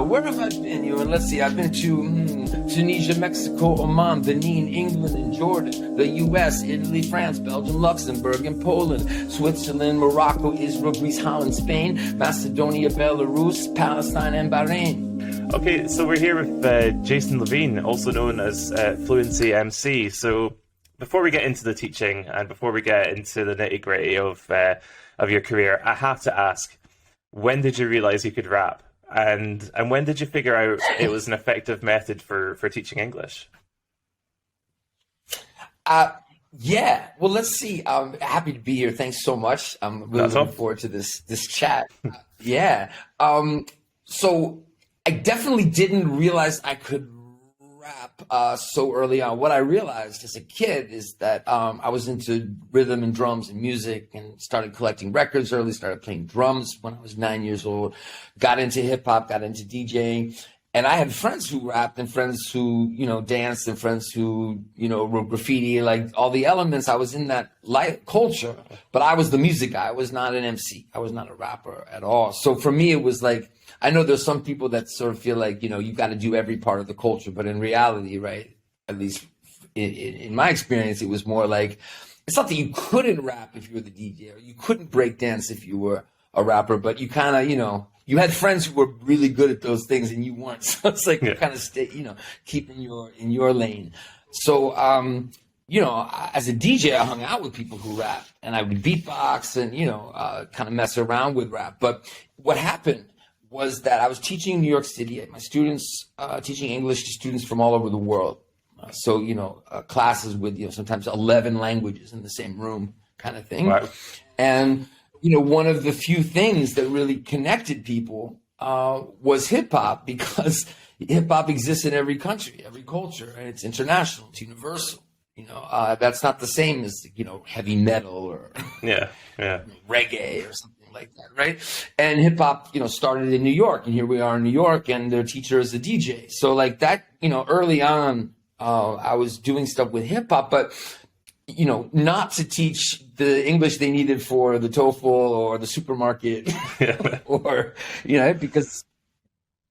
Where have I been? And let's see, I've been to Tunisia, Mexico, Oman, Benin, England, and Jordan, the U.S., Italy, France, Belgium, Luxembourg, and Poland, Switzerland, Morocco, Israel, Greece, Holland, Spain, Macedonia, Belarus, Palestine, and Bahrain. Okay, so we're here with Jason Levine, also known as Fluency MC. So before we get into the teaching and before we get into the nitty-gritty of your career, I have to ask, when did you realize you could rap? And when did you figure out it was an effective method for teaching English? Yeah, well, let's see. I'm happy to be here. Thanks so much. I'm really looking forward to this chat. Yeah. So I definitely didn't realize I could rap so early on. What I realized as a kid is that I was into rhythm and drums and music and started collecting records early, started playing drums when I was 9 years old, got into hip hop, got into DJing. And I had friends who rapped and friends who, danced and friends who, wrote graffiti, like all the elements. I was in that culture, but I was the music guy. I was not an MC. I was not a rapper at all. So for me, it was like, I know there's some people that sort of feel like, you've got to do every part of the culture. But in reality, right, at least in my experience, it was more like, it's not that you couldn't rap if you were the DJ, or you couldn't break dance if you were a rapper, but you kind of, you had friends who were really good at those things and you weren't. So it's like you kind of stay, keep in your lane. So, as a DJ, I hung out with people who rap and I would beatbox and, kind of mess around with rap. But what happened was that I was teaching in New York City, my students, teaching English to students from all over the world. Classes with, sometimes 11 languages in the same room kind of thing. Wow. And, one of the few things that really connected people was hip hop, because hip hop exists in every country, every culture, and it's international, it's universal. That's not the same as, heavy metal or reggae or something like that, right? And hip hop, started in New York, and here we are in New York, and their teacher is a DJ. So like that, early on, I was doing stuff with hip hop, but not to teach the English they needed for the TEFL or the supermarket, or, because,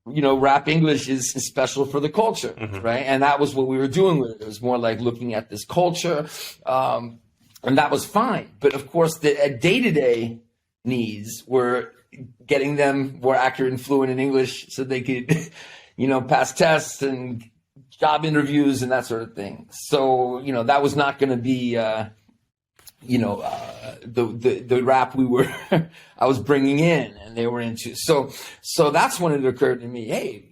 rap English is special for the culture, right? And that was what we were doing with it. It was more like looking at this culture, and that was fine. But of course, the day-to-day needs were getting them more accurate and fluent in English so they could, pass tests and job interviews and that sort of thing. So, that was not going to be, the rap I was bringing in and they were into. So that's when it occurred to me, hey,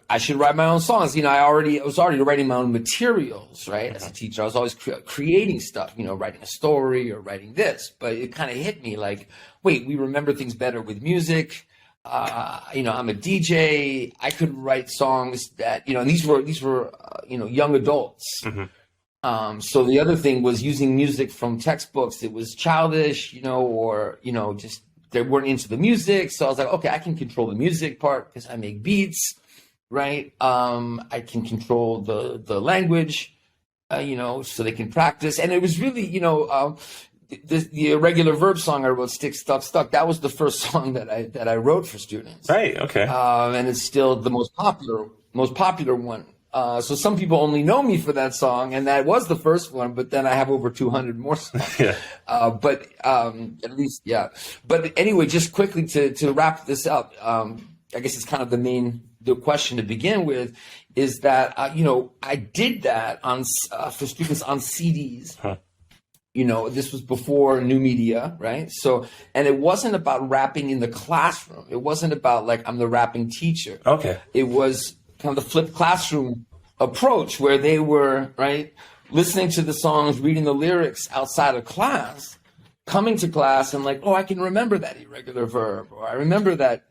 I should write my own songs. I was already writing my own materials, right? As a teacher, I was always creating stuff, writing a story or writing this, but it kind of hit me like, wait, we remember things better with music. I'm a DJ. I could write songs that, and these were young adults. So the other thing was using music from textbooks. It was childish, or, just they weren't into the music. So I was like, okay, I can control the music part because I make beats, right? I can control the language, so they can practice. And it was really, the irregular verb song I wrote, Stick, Stuck, Stuck, that was the first song that I wrote for students. Right, okay. And it's still the most popular one. So some people only know me for that song, and that was the first one, but then I have over 200 more songs. But at least, yeah. But anyway, just quickly to wrap this up, I guess it's kind of the question to begin with is that, I did that for students on CDs. This was before new media, right? So, and it wasn't about rapping in the classroom. It wasn't about like, I'm the rapping teacher. Okay. It was kind of the flipped classroom approach where they were, right, listening to the songs, reading the lyrics outside of class, coming to class and like, oh, I can remember that irregular verb, or I remember that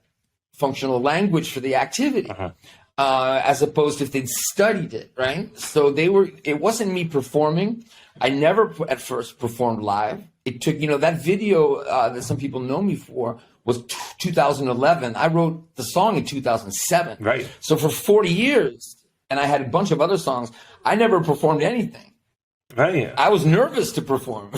functional language for the activity. As opposed to if they'd studied it, right? So it wasn't me performing. I never at first performed live. It took, that video that some people know me for was 2011. I wrote the song in 2007. Right. So for 40 years, and I had a bunch of other songs, I never performed anything. Right. I was nervous to perform.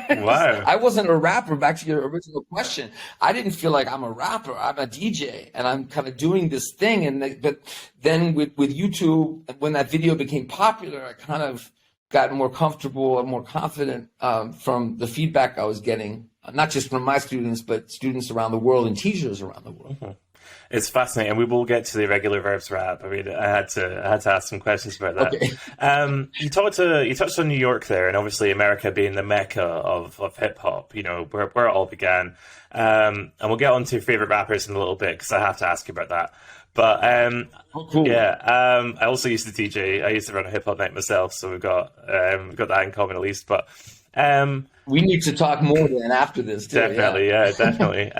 Wow. I wasn't a rapper. Back to your original question, I didn't feel like I'm a rapper. I'm a DJ, and I'm kind of doing this thing. But then with YouTube, when that video became popular, I kind of got more comfortable and more confident from the feedback I was getting, not just from my students, but students around the world and teachers around the world. Mm-hmm. It's fascinating, and we will get to the irregular verbs rap. I mean, I had to ask some questions about that. Okay. You touched on New York there, and obviously America being the mecca of hip hop. You know, where it all began. And we'll get on to favorite rappers in a little bit because I have to ask you about that. But Cool. yeah, I also used to DJ. I used to run a hip hop night myself, so we've got that in common at least. But we need to talk more then after this too. Definitely, yeah, definitely.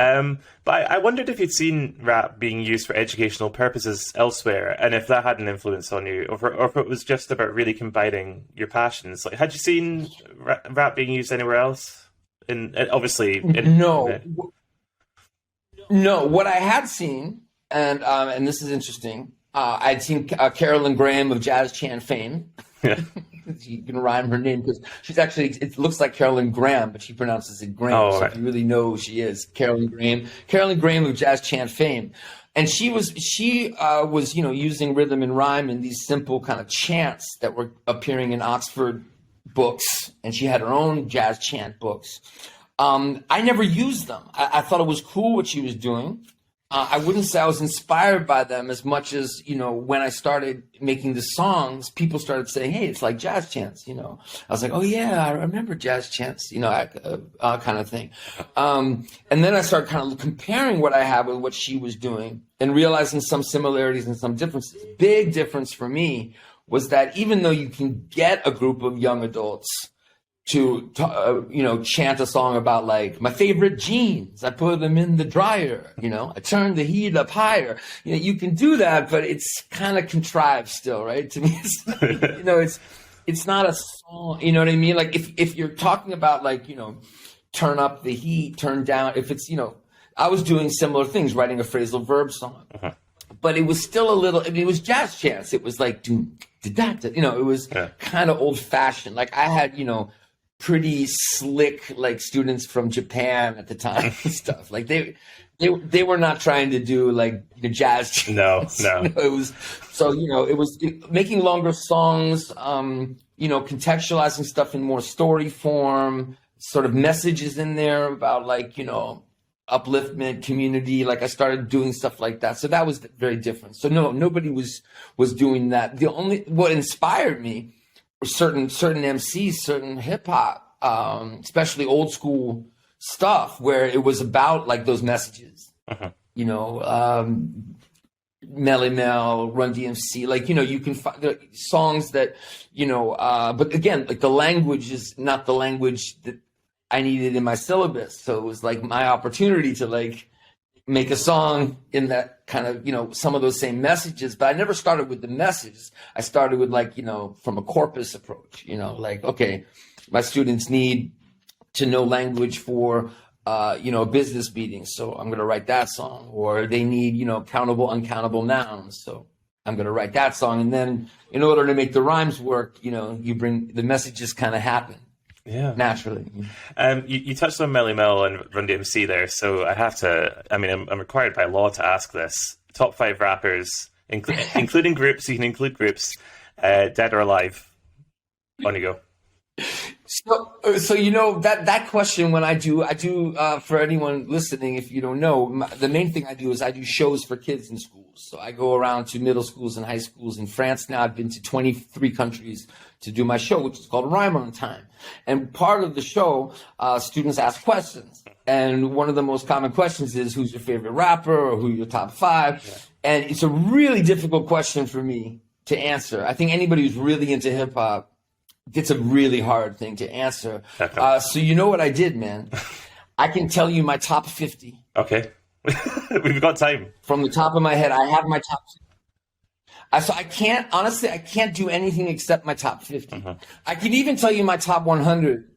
But I wondered if you'd seen rap being used for educational purposes elsewhere, and if that had an influence on you, or if it was just about really combining your passions. Like, had you seen rap being used anywhere else? No. What I had seen, and this is interesting. I'd seen Carolyn Graham of Jazz Chant fame. Yeah. You can rhyme her name because she's actually, it looks like Carolyn Graham, but she pronounces it Graham. Oh, so right. if you really know who she is, Carolyn Graham of Jazz Chant fame. And she was using rhythm and rhyme in these simple kind of chants that were appearing in Oxford books. And she had her own jazz chant books. I never used them. I thought it was cool what she was doing. I wouldn't say I was inspired by them as much as, when I started making the songs, people started saying, hey, it's like jazz chants, I was like, oh yeah, I remember jazz chants, kind of thing. And then I started kind of comparing what I had with what she was doing and realizing some similarities and some differences. Big difference for me was that even though you can get a group of young adults to chant a song about like my favorite jeans, I put them in the dryer, I turn the heat up higher. You can do that, but it's kind of contrived still, right? To me, it's not a song, you know what I mean? Like if you're talking about like, turn up the heat, turn down, if it's, I was doing similar things, writing a phrasal verb song, but it was still a little, it was jazz chants. It was like, it was kind of old fashioned. Like I had, pretty slick like students from Japan at the time and stuff. Like they were not trying to do like jazz chants. No. It was making longer songs, contextualizing stuff in more story form, sort of messages in there about like, upliftment, community. Like I started doing stuff like that. So that was very different. So no, nobody was doing that. What inspired me certain MCs, certain hip hop, especially old school stuff where it was about like those messages, Melly Mel, Run DMC, like, you can find songs that, but again, like the language is not the language that I needed in my syllabus. So it was like my opportunity to like make a song in that kind of, some of those same messages, but I never started with the messages. I started with like, from a corpus approach, like, okay, my students need to know language for, a business meeting. So I'm going to write that song, or they need, countable, uncountable nouns. So I'm going to write that song. And then in order to make the rhymes work, you bring the messages kind of happen. Yeah, naturally. You touched on Melly Mel and Run DMC there, so I have to. I mean, I'm required by law to ask this. Top 5 rappers, including groups. You can include groups, dead or alive. On you go. So that question when I do for anyone listening, if you don't know, the main thing I do is I do shows for kids in schools. So I go around to middle schools and high schools in France. Now I've been to 23 countries to do my show, which is called Rhyme on Time. And part of the show, students ask questions. And one of the most common questions is, who's your favorite rapper, or who are your top 5? Yeah. And it's a really difficult question for me to answer. I think anybody who's really into hip hop, it's a really hard thing to answer. So you know what I did, man? I can tell you my top 50. Okay. We've got time. From the top of my head, I have my top 50. So I can't do anything except my top 50. I can even tell you my top 100.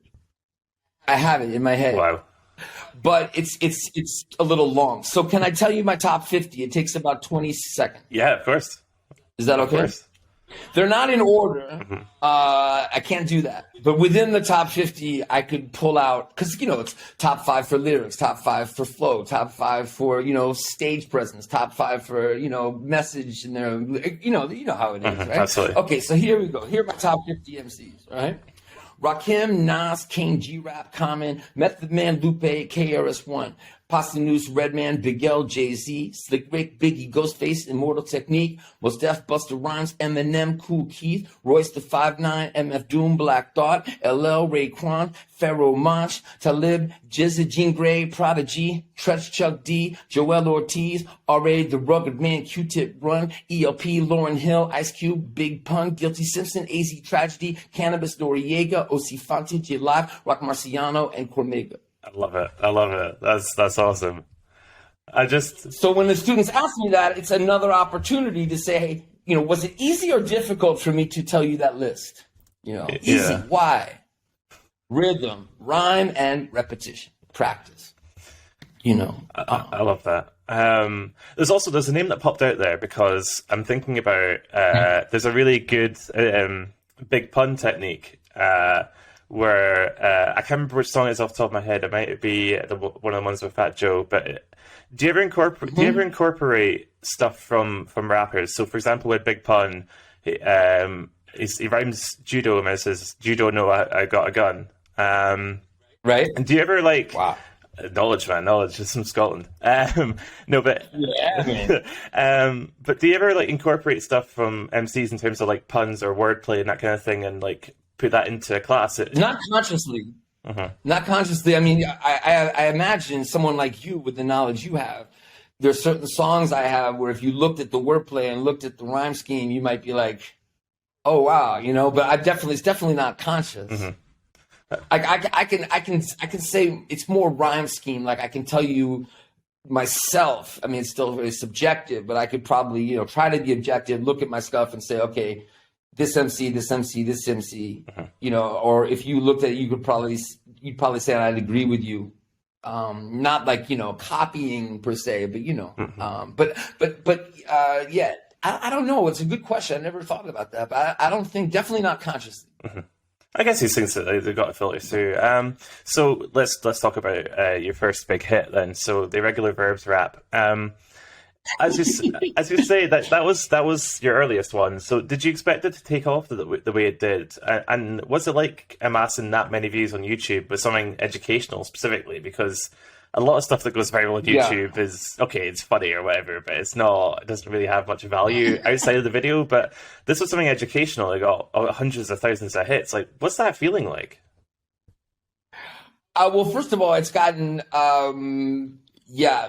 I have it in my head. Wow. But it's a little long. So can I tell you my top 50? It takes about 20 seconds. Yeah, of course. Is that okay? Of course. They're not in order. I can't do that. But within the top 50, I could pull out, because, it's top 5 for lyrics, top 5 for flow, top 5 for, stage presence, top 5 for, message in there. You know how it is, right? Absolutely. Okay, so here we go. Here are my top 50 MCs, all right? Rakim, Nas, Kane, G-Rap, Common, Method Man, Lupe, KRS-One, Posthumous, Redman, Big L, Jay-Z, Slick Rick, Biggie, Ghostface, Immortal Technique, Mos Def, Busta Rhymes, Eminem, Kool Keith, Royce the 5'9", MF Doom, Black Thought, LL, Raekwon, Pharoah Monch, Talib, Jizza, Jean Grey, Prodigy, Tretch, Chuck D, Joel Ortiz, R.A. The Rugged Man, Q-Tip Run, ELP, Lauryn Hill, Ice Cube, Big Pun, Guilty Simpson, AZ Tragedy, Cannabis, Noriega, O.C. Fonte, J Live, Rock Marciano, and Cormega. I love it. That's awesome. So when the students ask me that, it's another opportunity to say, hey, was it easy or difficult for me to tell you that list? Easy. Why? Rhythm, rhyme, and repetition, practice. I love that. There's a name that popped out there because I'm thinking about there's a really good Big Pun technique where I can't remember which song it is off the top of my head. It might be one of the ones with Fat Joe. But do you ever incorporate stuff from rappers? So, for example, with Big Pun, he rhymes judo and says, "Judo, no, I got a gun." Right. And do you ever Wow. Knowledge, just from Scotland. No, but yeah, man. But do you ever incorporate stuff from MCs in terms of puns or wordplay and that kind of thing, and put that into a class? Not consciously. Not consciously. I mean, I imagine someone like you, with the knowledge you have, there's certain songs I have where if you looked at the wordplay and looked at the rhyme scheme, you might be like, "Oh wow," But it's definitely not conscious. I can say it's more rhyme scheme. I can tell you myself. I mean, it's still very subjective, but I could probably try to be objective, look at my stuff, and say, okay, this MC, this MC, this MC. Or if you looked at it, you'd probably say I'd agree with you. Not copying per se, but yeah. I don't know. It's a good question. I never thought about that, but I don't think, definitely not consciously. I guess these things they've got to filter through. So let's talk about your first big hit then. So the Irregular Verbs rap. As you say, that was your earliest one. So did you expect it to take off the way it did? And was it like amassing that many views on YouTube with something educational specifically? Because a lot of stuff that goes viral on YouTube is okay, it's funny or whatever, but it doesn't really have much value outside of the video. But this was something educational. It got hundreds of thousands of hits. What's that feeling like? Well, first of all, it's gotten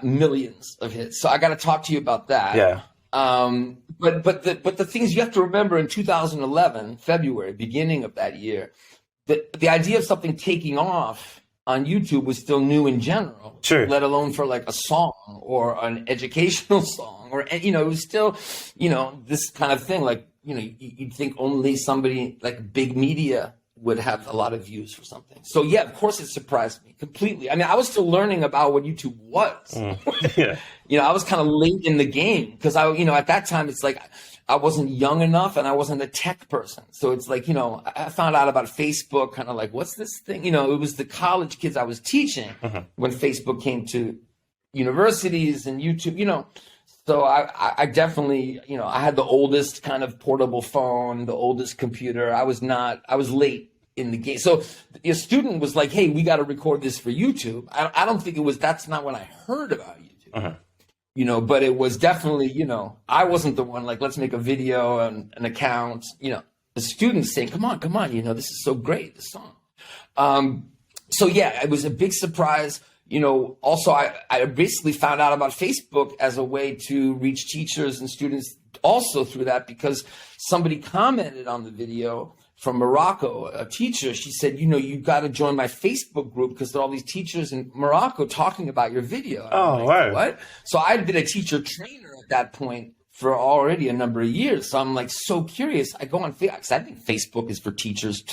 millions of hits. So I got to talk to you about that. Yeah. But the things you have to remember, in 2011, February, beginning of that year, the idea of something taking off on YouTube was still new in general, sure. Let alone for a song or an educational song, or it was still, this kind of thing. You'd think only somebody big media would have a lot of views for something. So yeah, of course it surprised me completely. I mean, I was still learning about what YouTube was. Yeah. I was kind of late in the game because at that time it's I wasn't young enough and I wasn't a tech person. So it's I found out about Facebook, kind of what's this thing? It was the college kids I was teaching when Facebook came to universities and YouTube, So I definitely, I had the oldest kind of portable phone, the oldest computer. I was late in the game. So a student was like, hey, we got to record this for YouTube. I don't think that's not when I heard about YouTube. But it was definitely, I wasn't the one let's make a video and an account, the students saying, come on, this is so great, this song. So yeah, it was a big surprise. Also I basically found out about Facebook as a way to reach teachers and students also through that, because somebody commented on the video from Morocco, a teacher. She said, you got to join my Facebook group because there are all these teachers in Morocco talking about your video. Oh, wow. What? So I'd been a teacher trainer at that point for already a number of years. So I'm like so curious. I go on Facebook, 'cause I think Facebook is for teachers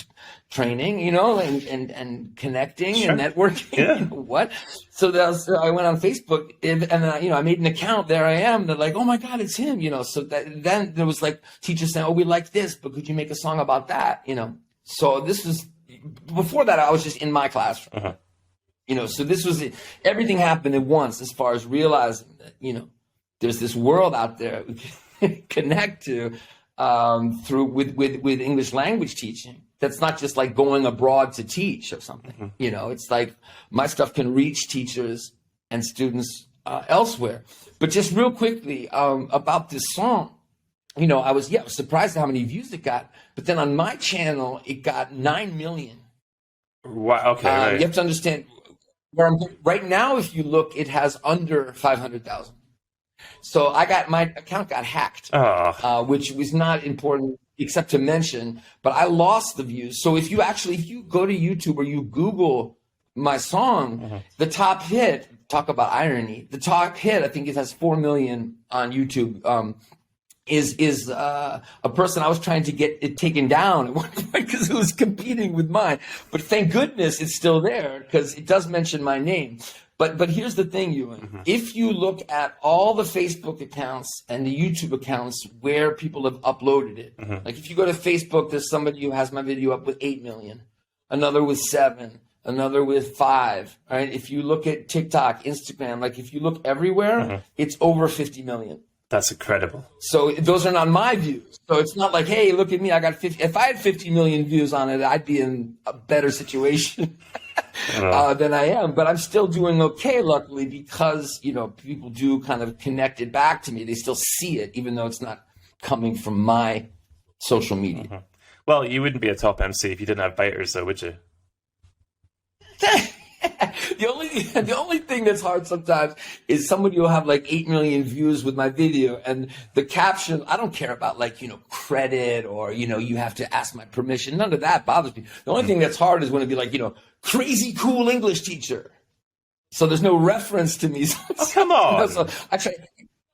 training, you know, and connecting and networking. Yeah. You know what? So I went on Facebook and you know, I made an account. There I am. They're like, oh my God, it's him, you know. So then there was like teachers saying, oh, we like this, but could you make a song about that? You know. So this was before that. I was just in my classroom. You know, so this was everything happened at once as far as realizing that, you know, there's this world out there we can connect to through with English language teaching. That's not just like going abroad to teach or something. You know, it's like my stuff can reach teachers and students elsewhere. But just real quickly about this song, you know, I was surprised at how many views it got. But then on my channel, it got 9 million. Wow. Okay. Right. You have to understand where I'm right now. If you look, it has under 500,000. So my account got hacked, which was not important except to mention, but I lost the views. So if you go to YouTube or you Google my song, the top hit, talk about irony, the top hit, I think it has 4 million on YouTube, is a person I was trying to get it taken down at one point because it was competing with mine. But thank goodness it's still there because it does mention my name. But here's the thing, Ewan. If you look at all the Facebook accounts and the YouTube accounts where people have uploaded it, like if you go to Facebook, there's somebody who has my video up with 8 million, another with 7, another with 5. Right? If you look at TikTok, Instagram, like if you look everywhere, it's over 50 million. That's incredible. So those are not my views. So it's not like, hey, look at me, I got 50. If I had 50 million views on it, I'd be in a better situation than I am. But I'm still doing okay, luckily, because, you know, people do kind of connect it back to me. They still see it, even though it's not coming from my social media. Well, you wouldn't be a top MC if you didn't have biters, though, would you? The only thing that's hard sometimes is somebody will have like 8 million views with my video and the caption, I don't care about like, you know, credit or, you know, you have to ask my permission. None of that bothers me. The only thing that's hard is when it'd be like, you know, crazy cool English teacher. So there's no reference to me. Come on. You know, so I try.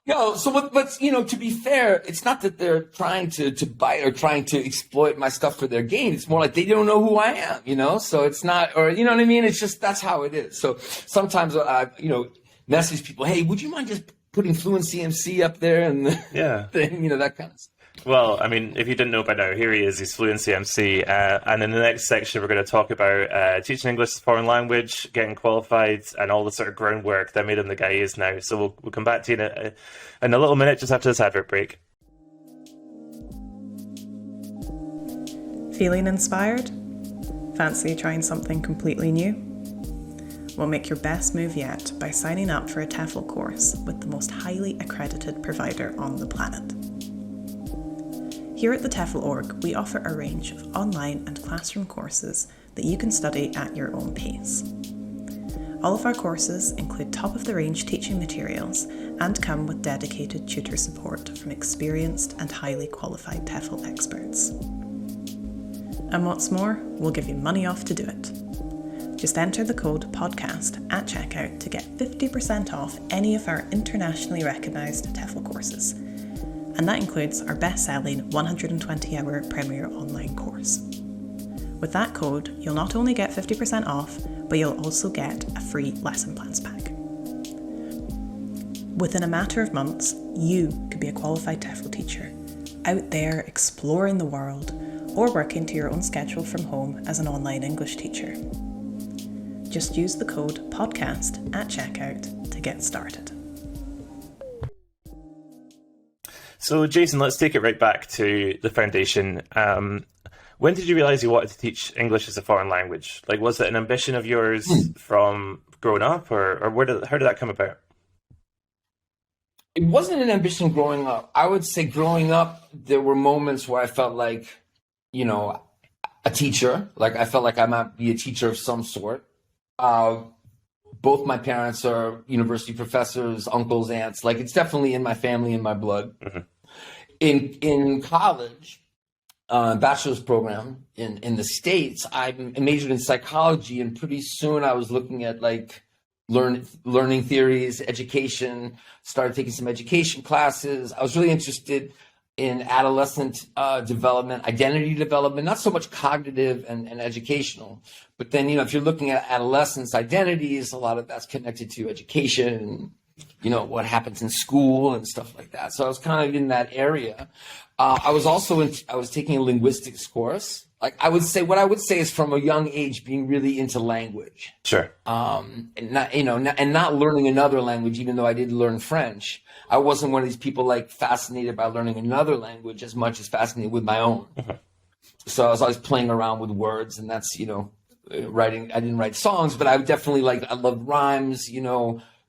But you know, to be fair, it's not that they're trying to bite or trying to exploit my stuff for their gain. It's more like they don't know who I am, you know? So it's not, or you know what I mean? It's just, that's how it is. So sometimes I, you know, message people, hey, would you mind just putting Fluency MC up there and thing, you know, that kind of stuff. Well, I mean, if you didn't know by now, here he is. He's Fluency MC. And in the next section, we're going to talk about teaching English as a foreign language, getting qualified, and all the sort of groundwork that made him the guy he is now. So we'll come back to you in a little minute, just after this advert break. Feeling inspired? Fancy trying something completely new? Well, make your best move yet by signing up for a TEFL course with the most highly accredited provider on the planet. Here at the TEFL org, we offer a range of online and classroom courses that you can study at your own pace. All of our courses include top-of-the-range teaching materials and come with dedicated tutor support from experienced and highly qualified TEFL experts. And what's more, we'll give you money off to do it. Just enter the code PODCAST at checkout to get 50% off any of our internationally recognised TEFL courses. And that includes our best-selling 120-hour Premier online course. With that code, you'll not only get 50% off, but you'll also get a free lesson plans pack. Within a matter of months, you could be a qualified TEFL teacher, out there exploring the world, or working to your own schedule from home as an online English teacher. Just use the code PODCAST at checkout to get started. So, Jason, let's take it right back to the foundation. When did you realize you wanted to teach English as a foreign language? Like, was it an ambition of yours from growing up, or how did that come about? It wasn't an ambition growing up. I would say growing up, there were moments where I felt like, you know, a teacher. Like, I felt like I might be a teacher of some sort. Both my parents are university professors, uncles, aunts. Like, it's definitely in my family, in my blood. In college, bachelor's program in the States, I majored in psychology, and pretty soon I was looking at like learning theories, education, started taking some education classes. I was really interested in adolescent development, identity development, not so much cognitive and educational, but then, if you're looking at adolescence identities, a lot of that's connected to education, what happens in school and stuff like that. So I was kind of in that area. I was taking a linguistics course. Like what I would say is from a young age being really into language. Sure. And not learning another language, even though I did learn French. I wasn't one of these people like fascinated by learning another language as much as fascinated with my own. So I was always playing around with words, and that's, writing. I didn't write songs, but I definitely I loved rhymes,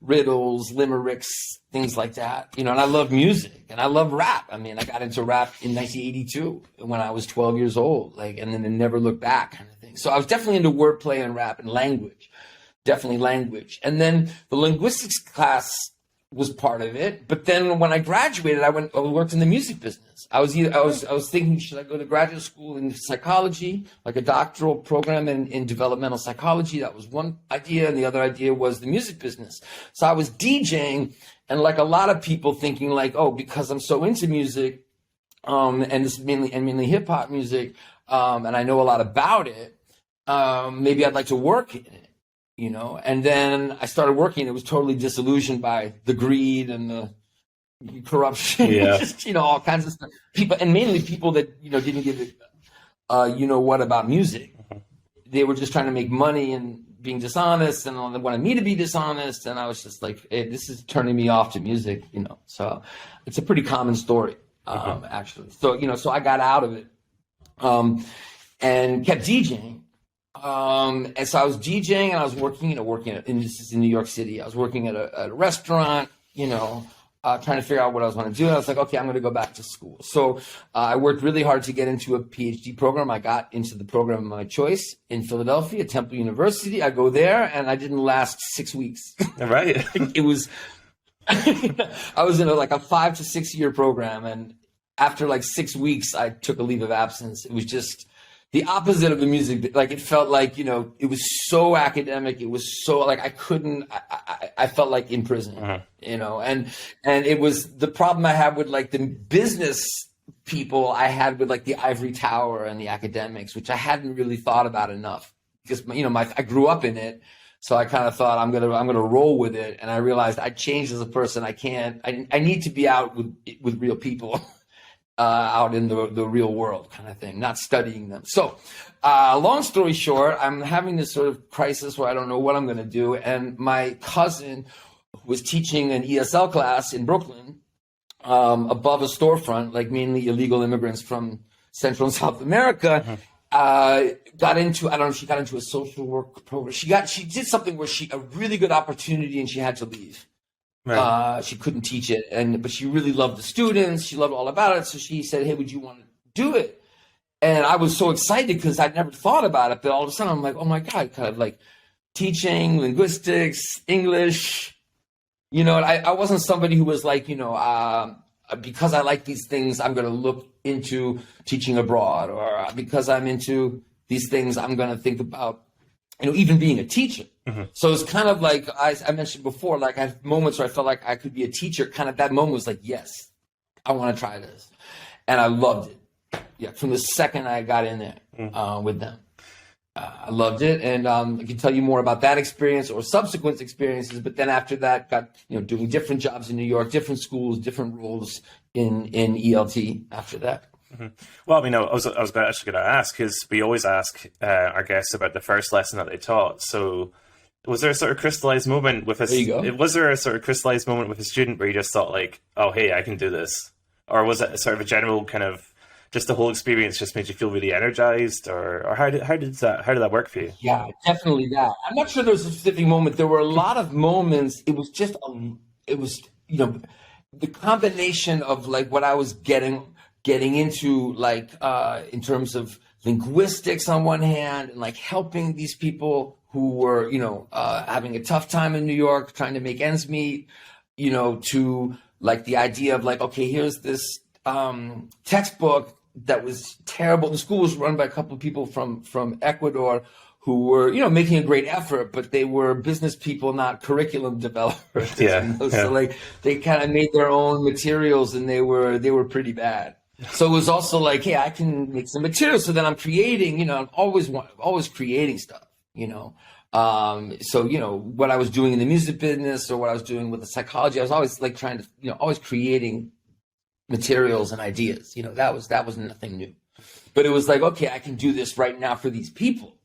riddles, limericks, things like that, and I love music and I love rap. I mean, I got into rap in 1982 when I was 12 years old, and then never looked back kind of thing. So I was definitely into wordplay and rap and language, definitely language. And then the linguistics class was part of it. But then when I graduated, I worked in the music business. I was thinking, should I go to graduate school in psychology, like a doctoral program in developmental psychology? That was one idea. And the other idea was the music business. So I was DJing, and like a lot of people thinking because I'm so into music, and this mainly hip hop music, and I know a lot about it, maybe I'd like to work in it. And then I started working. It was totally disillusioned by the greed and the corruption, just, all kinds of stuff. People, and mainly people that, didn't give it, what about music. They were just trying to make money and being dishonest, and they wanted me to be dishonest. And I was just like, hey, this is turning me off to music, So it's a pretty common story, actually. So, so I got out of it, and kept DJing. And so I was DJing, and I was working and this is in New York City. I was working at a restaurant, trying to figure out what I was going to do. And I was like, okay, I'm going to go back to school. So I worked really hard to get into a PhD program. I got into the program of my choice in Philadelphia, Temple University. I go there, and I didn't last 6 weeks. All right. It was, I was in a 5 to 6 year program. And after 6 weeks, I took a leave of absence. It was just the opposite of the music. It felt it was so academic. It was so I felt like in prison, and it was the problem I had with the business people I had with the ivory tower and the academics, which I hadn't really thought about enough because, I grew up in it. So I kind of thought I'm going to roll with it. And I realized I changed as a person. I need to be out with real people. Out in the real world kind of thing, not studying them. So long story short, I'm having this sort of crisis where I don't know what I'm going to do. And my cousin was teaching an ESL class in Brooklyn above a storefront, mainly illegal immigrants from Central and South America. Got into a social work program. She did something where a really good opportunity, and she had to leave. Right. She couldn't teach it, but she really loved the students. She loved all about it. So she said, hey, would you want to do it? And I was so excited because I'd never thought about it. But all of a sudden I'm like, oh my God, kind of teaching, linguistics, English. I wasn't somebody who was because I like these things, I'm going to look into teaching abroad, or because I'm into these things, I'm going to think about, even being a teacher. So it's kind of I mentioned before, I had moments where I felt like I could be a teacher. Kind of that moment was yes, I want to try this. And I loved it. Yeah, from the second I got in there with them. I loved it. And I can tell you more about that experience or subsequent experiences. But then after that, got doing different jobs in New York, different schools, different roles in ELT after that. Well, I was actually going to ask, because we always ask our guests about the first lesson that they taught. So was there a sort of crystallized moment with was there a sort of crystallized moment with a student where you just thought oh, hey, I can do this? Or was it sort of a general kind of, just the whole experience just made you feel really energized, or how did that work for you? Yeah, definitely that. I'm not sure there was a specific moment. There were a lot of moments. It was just, the combination of what I was getting into, in terms of linguistics on one hand, and helping these people who were, having a tough time in New York, trying to make ends meet, to the idea of okay, here's this textbook that was terrible. The school was run by a couple of people from Ecuador who were, making a great effort, but they were business people, not curriculum developers. Yeah. So like they kind of made their own materials, and they were pretty bad. So it was also like, hey, I can make some materials. So then I'm creating, I'm always creating stuff, So, what I was doing in the music business or what I was doing with the psychology, I was always like trying to, always creating materials and ideas. That was nothing new. But it was like, okay, I can do this right now for these people,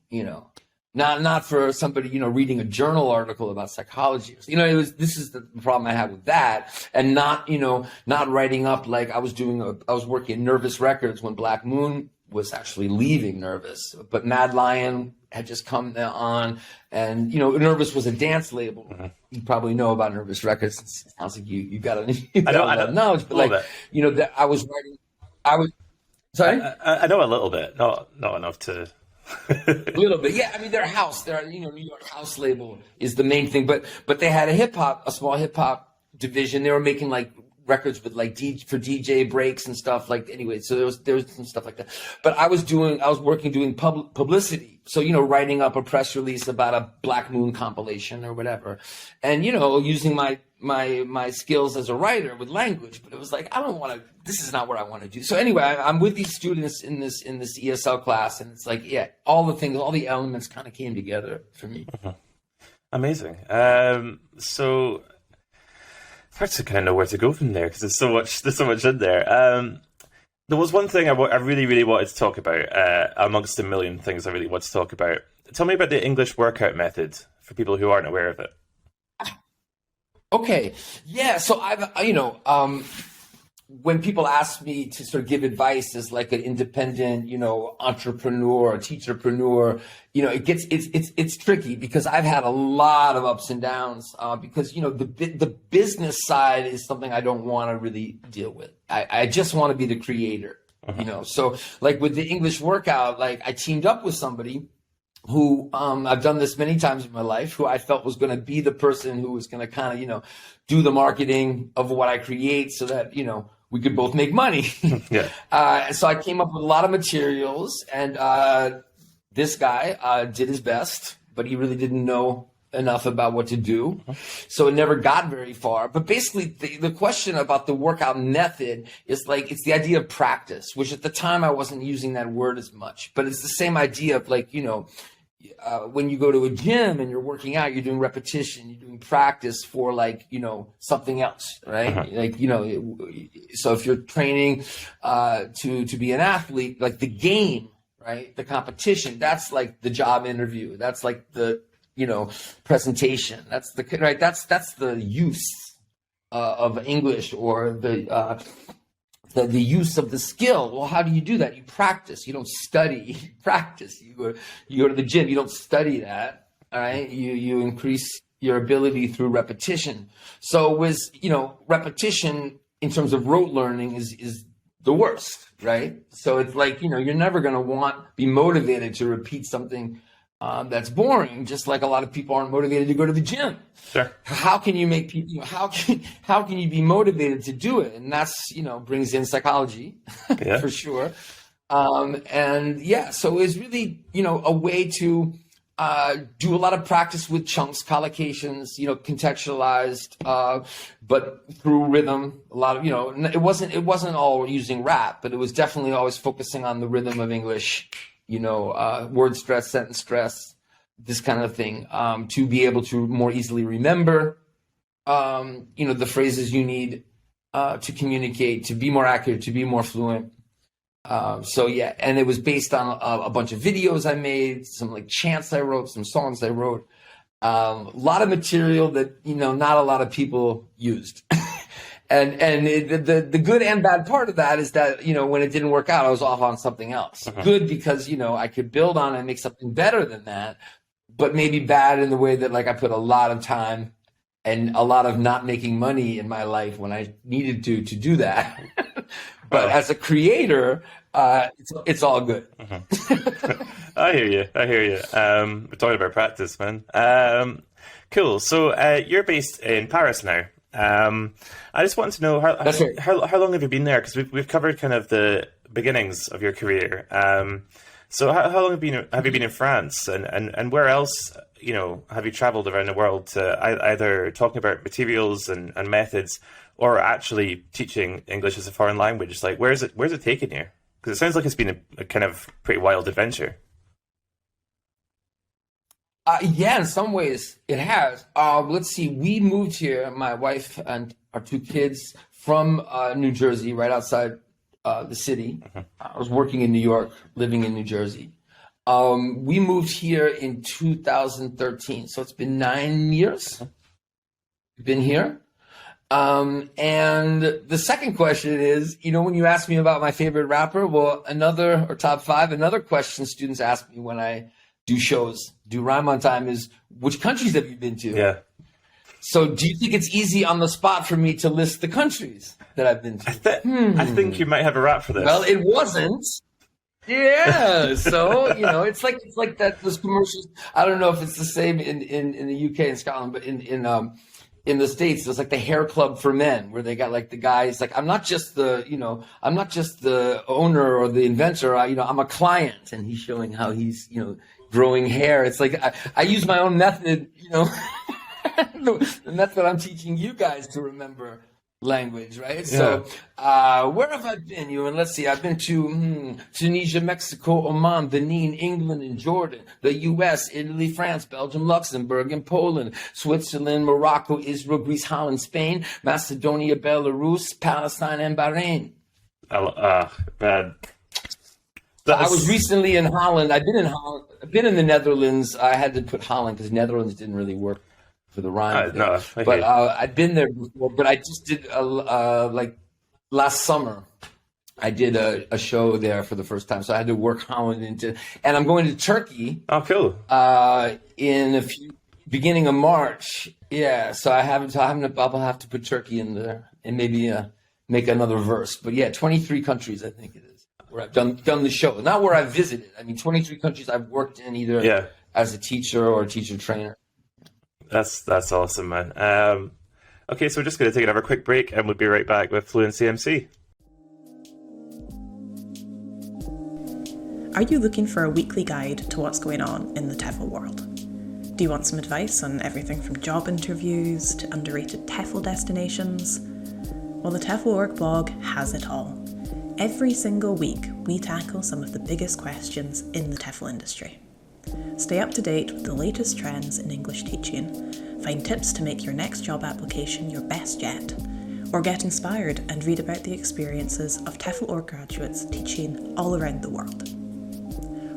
not for somebody, reading a journal article about psychology. This is the problem I had with that, and not writing up like I was working at Nervous Records when Black Moon was actually leaving Nervous, but Mad Lion had just come on, and Nervous was a dance label. Mm-hmm. You probably know about Nervous Records. It sounds like you got a lot of knowledge, but that I was writing. Sorry? I know a little bit, not enough to. A little bit, yeah. I mean, their New York house label is the main thing, but they had a small hip hop division. They were making like records with like for DJ breaks and stuff. Like anyway, so there was some stuff like that. But I was working doing publicity. So writing up a press release about a Black Moon compilation or whatever, and using my skills as a writer with language. But it was like, this is not what I want to do. So anyway, I'm with these students in this ESL class, and it's like, yeah, all the elements kind of came together for me. Mm-hmm. Amazing. So it's hard to kind of know where to go from there because there's so much in there. There was one thing I really, really wanted to talk about, amongst a million things I really want to talk about. Tell me about the English workout method for people who aren't aware of it. Okay. Yeah. So when people ask me to sort of give advice as like an independent, entrepreneur or teacherpreneur, it's tricky because I've had a lot of ups and downs, because, the business side is something I don't want to really deal with. I just want to be the creator, so like with the English workout, like I teamed up with somebody who, I've done this many times in my life, who I felt was going to be the person who was going to kind of, do the marketing of what I create so that, we could both make money. Yeah. So I came up with a lot of materials, and this guy did his best, but he really didn't know enough about what to do. So it never got very far. But basically, the question about the workout method is like, it's the idea of practice, which at the time I wasn't using that word as much. But it's the same idea of like, when you go to a gym and you're working out, you're doing repetition, you're doing practice for like, something else, right? Uh-huh. Like, so if you're training to be an athlete, like the game, right? The competition, that's like the job interview. That's like the, presentation. That's the use of English, or the use of the skill. Well, how do you do that? You practice. You don't study. You practice. You go to the gym. You don't study that. All right. You increase your ability through repetition. So repetition in terms of rote learning is the worst, right? So it's like, you're never going to be motivated to repeat something that's boring, just like a lot of people aren't motivated to go to the gym. Sure. How can you make people, how can you be motivated to do it? And that's, brings in psychology yeah. for sure. And yeah, so it's really, a way to do a lot of practice with chunks, collocations, contextualized, but through rhythm. A lot of, it wasn't all using rap, but it was definitely always focusing on the rhythm of English. Word stress, sentence stress, this kind of thing, to be able to more easily remember, the phrases you need to communicate, to be more accurate, to be more fluent. So yeah, and it was based on a bunch of videos I made, some like chants I wrote, some songs I wrote, a lot of material that, not a lot of people used. And the good and bad part of that is that, when it didn't work out, I was off on something else. Uh-huh. Good because, I could build on it and make something better than that, but maybe bad in the way that like I put a lot of time and a lot of not making money in my life when I needed to do that. But as a creator, it's all good. Uh-huh. I hear you. We're talking about practice, man. Cool. So you're based in Paris now. I just wanted to know how long have you been there? Because we've covered kind of the beginnings of your career. So how long have you been in France, and where else, have you traveled around the world to either talking about materials and methods, or actually teaching English as a foreign language? Like, where's it taken you? Because it sounds like it's been a kind of pretty wild adventure. Yeah, in some ways it has. Let's see, we moved here, my wife and our two kids, from New Jersey, right outside the city. I was working in New York, living in New Jersey. We moved here in 2013, so it's been 9 years. We've been here. And the second question is, when you ask me about my favorite rapper, well, or top five, another question students ask me when I do shows, do Rhyme on Time, is which countries have you been to? Yeah. So do you think it's easy on the spot for me to list the countries that I've been to? I think you might have a rap for this. Well, it wasn't. Yeah. So, it's like those commercials. I don't know if it's the same in the UK and Scotland, but in the States, there's like the hair club for men where they got like the guys, like, I'm not just the owner or the inventor, I'm a client, and he's showing how he's, growing hair. It's like, I use my own method, the method I'm teaching you guys to remember language, right? Yeah. So, where have I been? And let's see, I've been to Tunisia, Mexico, Oman, Benin, England, and Jordan, the US, Italy, France, Belgium, Luxembourg, and Poland, Switzerland, Morocco, Israel, Greece, Holland, Spain, Macedonia, Belarus, Palestine, and Bahrain. Bad. I was recently in Holland. I've been in Holland. I've been in the Netherlands. I had to put Holland because Netherlands didn't really work for the rhyme. But I've been there before. But I just did like last summer. I did a show there for the first time, so I had to work Holland into. And I'm going to Turkey. Oh, cool. In beginning of March. Yeah. So I'll have to put Turkey in there and maybe make another verse. But yeah, 23 countries I think it is where I've done the show. Not where I've visited. I mean, 23 countries I've worked in either as a teacher or a teacher trainer. That's awesome, man. Okay, so we're just going to take another quick break, and we'll be right back with Fluency MC. Are you looking for a weekly guide to what's going on in the TEFL world? Do you want some advice on everything from job interviews to underrated TEFL destinations? Well, the TEFL.org blog has it all. Every single week, we tackle some of the biggest questions in the TEFL industry. Stay up to date with the latest trends in English teaching, find tips to make your next job application your best yet, or get inspired and read about the experiences of TEFL.org graduates teaching all around the world.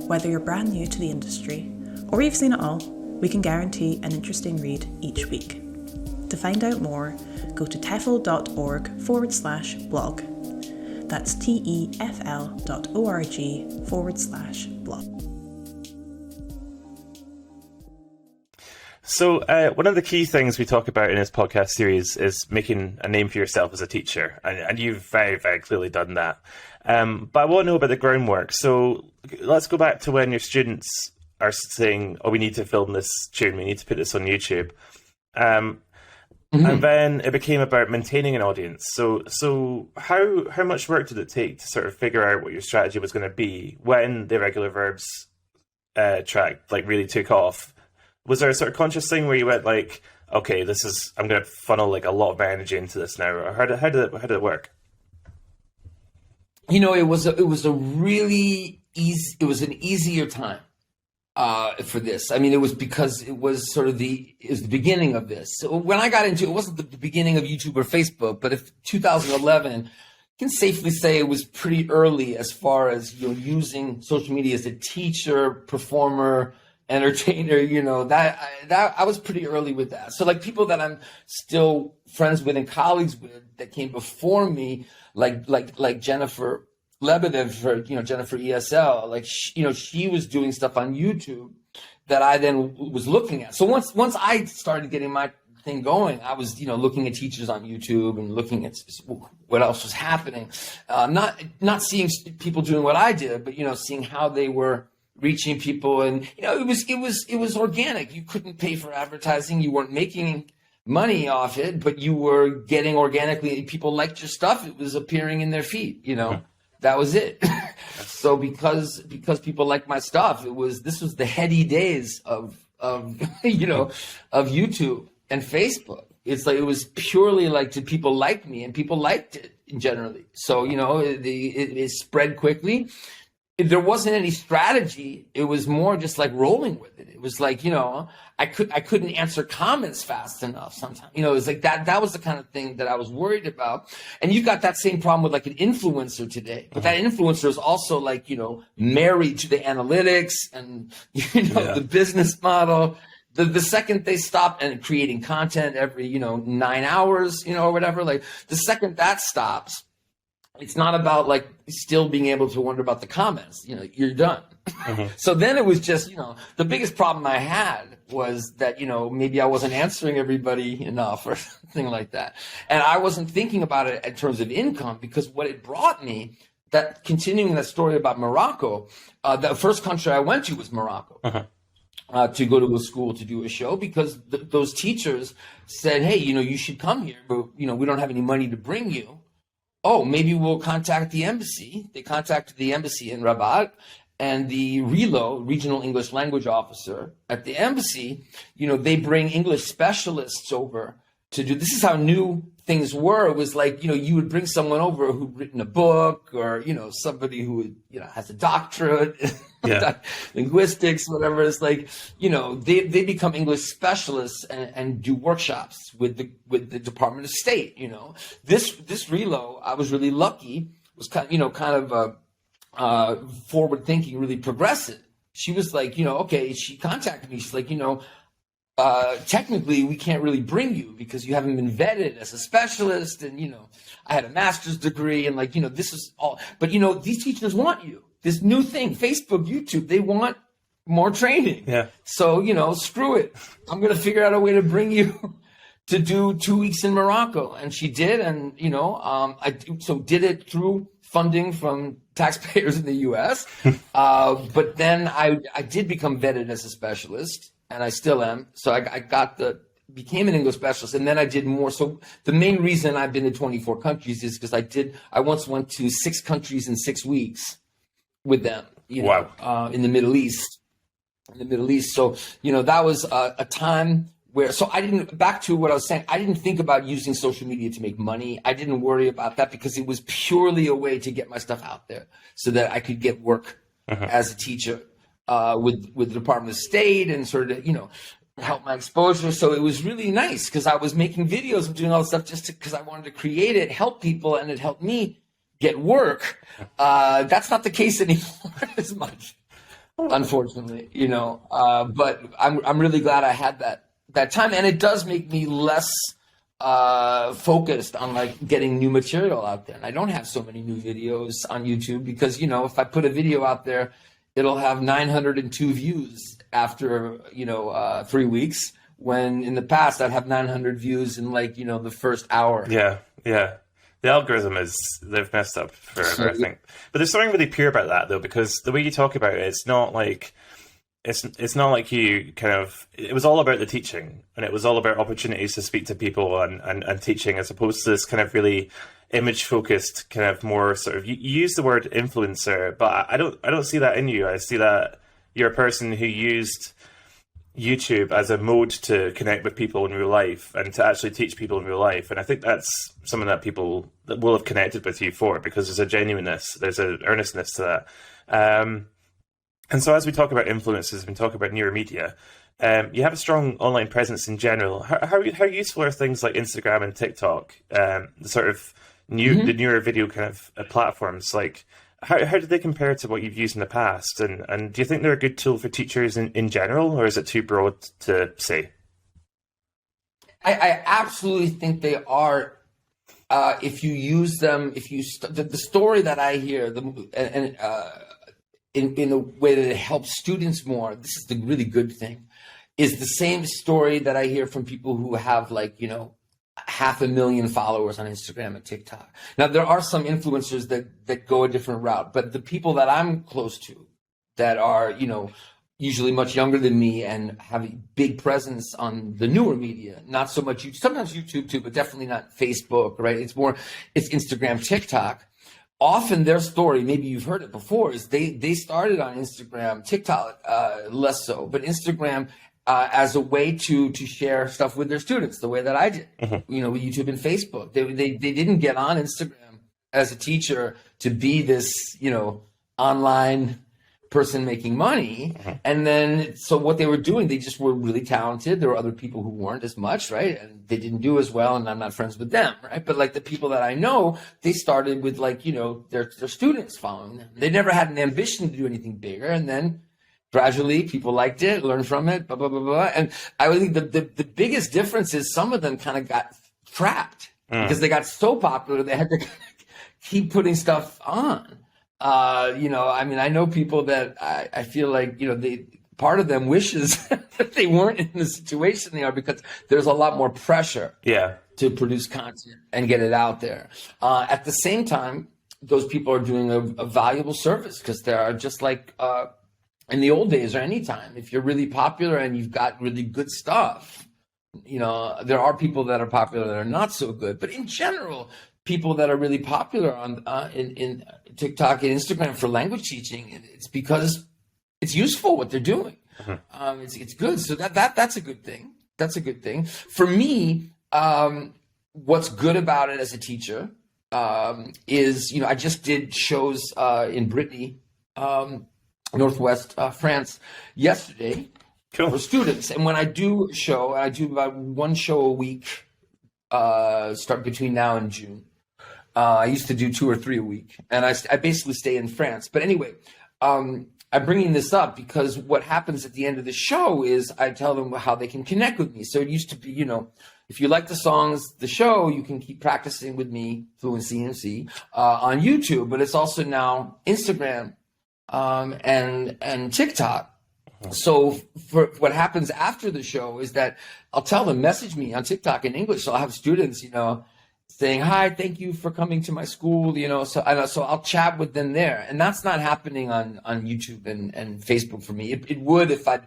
Whether you're brand new to the industry, or you've seen it all, we can guarantee an interesting read each week. To find out more, go to tefl.org/blog. That's TEFL.org/blog. So one of the key things we talk about in this podcast series is making a name for yourself as a teacher, and you've very, very clearly done that. But I want to know about the groundwork. So let's go back to when your students are saying, oh, we need to film this tune, we need to put this on YouTube. And then it became about maintaining an audience. So how much work did it take to sort of figure out what your strategy was going to be when the Irregular Verbs track like really took off? Was there a sort of conscious thing where you went like, okay, I'm going to funnel like a lot of my energy into this now? Or how did it work? It was an easier time for this. I mean, it was because it was sort of the beginning of this. So when I got into it, wasn't the beginning of YouTube or Facebook, but if 2011, I can safely say it was pretty early as far as using social media as a teacher, performer, entertainer. That I was pretty early with that. So like people that I'm still friends with and colleagues with that came before me, like Jennifer Lebedev, Jennifer ESL, like she was doing stuff on YouTube that I then was looking at. So once I started getting my thing going, I was looking at teachers on YouTube and looking at what else was happening. Not seeing people doing what I did, but seeing how they were reaching people, and it was organic. You couldn't pay for advertising. You weren't making money off it, but you were getting organically. People liked your stuff. It was appearing in their feed. That was it. So because people like my stuff, this was the heady days of you know, of YouTube and Facebook. It's like, it was purely like, did people like me? And people liked it generally. So, you know, it spread quickly. There wasn't any strategy. It was more just like rolling with it. It was like, you know, I couldn't answer comments fast enough sometimes. You know, it was like that was the kind of thing that I was worried about. And you got that same problem with like an influencer today. But that influencer is also like, you know, married to the analytics and, you know, the business model. The second they stop and creating content every, you know, 9 hours, you know, or whatever, like the second that stops, it's not about like still being able to wonder about the comments, you know, you're done. So then it was just, you know, the biggest problem I had was that, you know, maybe I wasn't answering everybody enough or something like that. And I wasn't thinking about it in terms of income, because what it brought me, that continuing that story about Morocco, the first country I went to was Morocco. To go to a school to do a show, because those teachers said, hey, you know, you should come here, but, you know, we don't have any money to bring you. Oh, maybe we'll contact the embassy. They contacted the embassy in Rabat, and the RELO, Regional English Language Officer at the embassy, you know, they bring English specialists over to do, this is how new things were. It was like, you know, you would bring someone over who'd written a book, or, you know, somebody who, you know, has a doctorate, linguistics, whatever. It's like, you know, they become English specialists and do workshops with the Department of State. You know, this Relo, I was really lucky, was kind of forward thinking, really progressive. She was like, you know, okay, she contacted me. She's like, you know, technically we can't really bring you because you haven't been vetted as a specialist. And, you know, I had a master's degree, and like, you know, this is all, but you know, these teachers want you. This new thing, Facebook, YouTube, they want more training. Yeah. So, you know, screw it. I'm going to figure out a way to bring you to do 2 weeks in Morocco. And she did. And, you know, I did it through funding from taxpayers in the US. But then I did become vetted as a specialist, and I still am. So I became an English specialist, and then I did more. So the main reason I've been to 24 countries is because I once went to 6 countries in 6 weeks with them, you know, in the Middle East. So, you know, that was a time where, so back to what I was saying, I didn't think about using social media to make money. I didn't worry about that, because it was purely a way to get my stuff out there so that I could get work as a teacher with the Department of State, and sort of, you know, help my exposure. So it was really nice, because I was making videos and doing all this stuff just because I wanted to create it, help people, and it helped me get work. That's not the case anymore as much, unfortunately, you know. But I'm really glad I had that time, and it does make me less focused on like getting new material out there. And I don't have so many new videos on YouTube, because, you know, if I put a video out there, it'll have 902 views after, you know, 3 weeks, when in the past I'd have 900 views in like, you know, the first hour. Yeah. The algorithm they've messed up forever, I think. But there's something really pure about that, though, because the way you talk about it, it's not like you kind of, it was all about the teaching, and it was all about opportunities to speak to people and teaching, as opposed to this kind of really image focused, kind of more sort of, you use the word influencer, but I don't see that in you. I see that you're a person who used YouTube as a mode to connect with people in real life and to actually teach people in real life. And I think that's something that people that will have connected with you for, because there's a genuineness, there's an earnestness to that. And so as we talk about influences, we talk about newer media, you have a strong online presence in general. How useful are things like Instagram and TikTok, the sort of the newer video kind of platforms? Like, how do they compare to what you've used in the past? And do you think they're a good tool for teachers in general, or is it too broad to say? I absolutely think they are. If you use them, the story that I hear, in a way that it helps students more, this is the really good thing, is the same story that I hear from people who have, like, you know, 500,000 followers on Instagram and TikTok. Now, there are some influencers that go a different route, but the people that I'm close to that are, you know, usually much younger than me and have a big presence on the newer media, not so much YouTube, sometimes YouTube too, but definitely not Facebook, right? It's Instagram, TikTok. often their story, maybe you've heard it before, is they started on Instagram, TikTok less so, but Instagram as a way to share stuff with their students, the way that I did, with YouTube and Facebook. They didn't get on Instagram as a teacher to be this, online person making money. And then, so what they were doing, they just were really talented. There were other people who weren't as much, right? And they didn't do as well, and I'm not friends with them, right? But like the people that I know, they started with like, their students following them. They never had an ambition to do anything bigger. And then gradually people liked it, learned from it, blah, blah, blah, blah. And I think the biggest difference is some of them kind of got trapped because they got so popular, they had to keep putting stuff on. I know people that I feel like, part of them wishes that they weren't in the situation they are, because there's a lot more pressure to produce content and get it out there. At the same time, those people are doing a valuable service, because there are, just like in the old days or anytime, if you're really popular and you've got really good stuff, there are people that are popular that are not so good. But in general, people that are really popular on in TikTok and Instagram for language teaching, it's because it's useful what they're doing. It's good. So that's a good thing. That's a good thing. For me, what's good about it as a teacher is, I just did shows in Brittany, Northwest France yesterday for students. And when I do a show, I do about one show a week, start between now and June. I used to do 2 or 3 a week, and I basically stay in France. But anyway, I'm bringing this up because what happens at the end of the show is I tell them how they can connect with me. So it used to be, if you like the songs, the show, you can keep practicing with me, Fluency MC, on YouTube. But it's also now Instagram and TikTok. So for what happens after the show is that I'll tell them, message me on TikTok in English. So I'll have students, saying, hi, thank you for coming to my school, so I'll chat with them there. And that's not happening on YouTube and Facebook for me. It would if I'd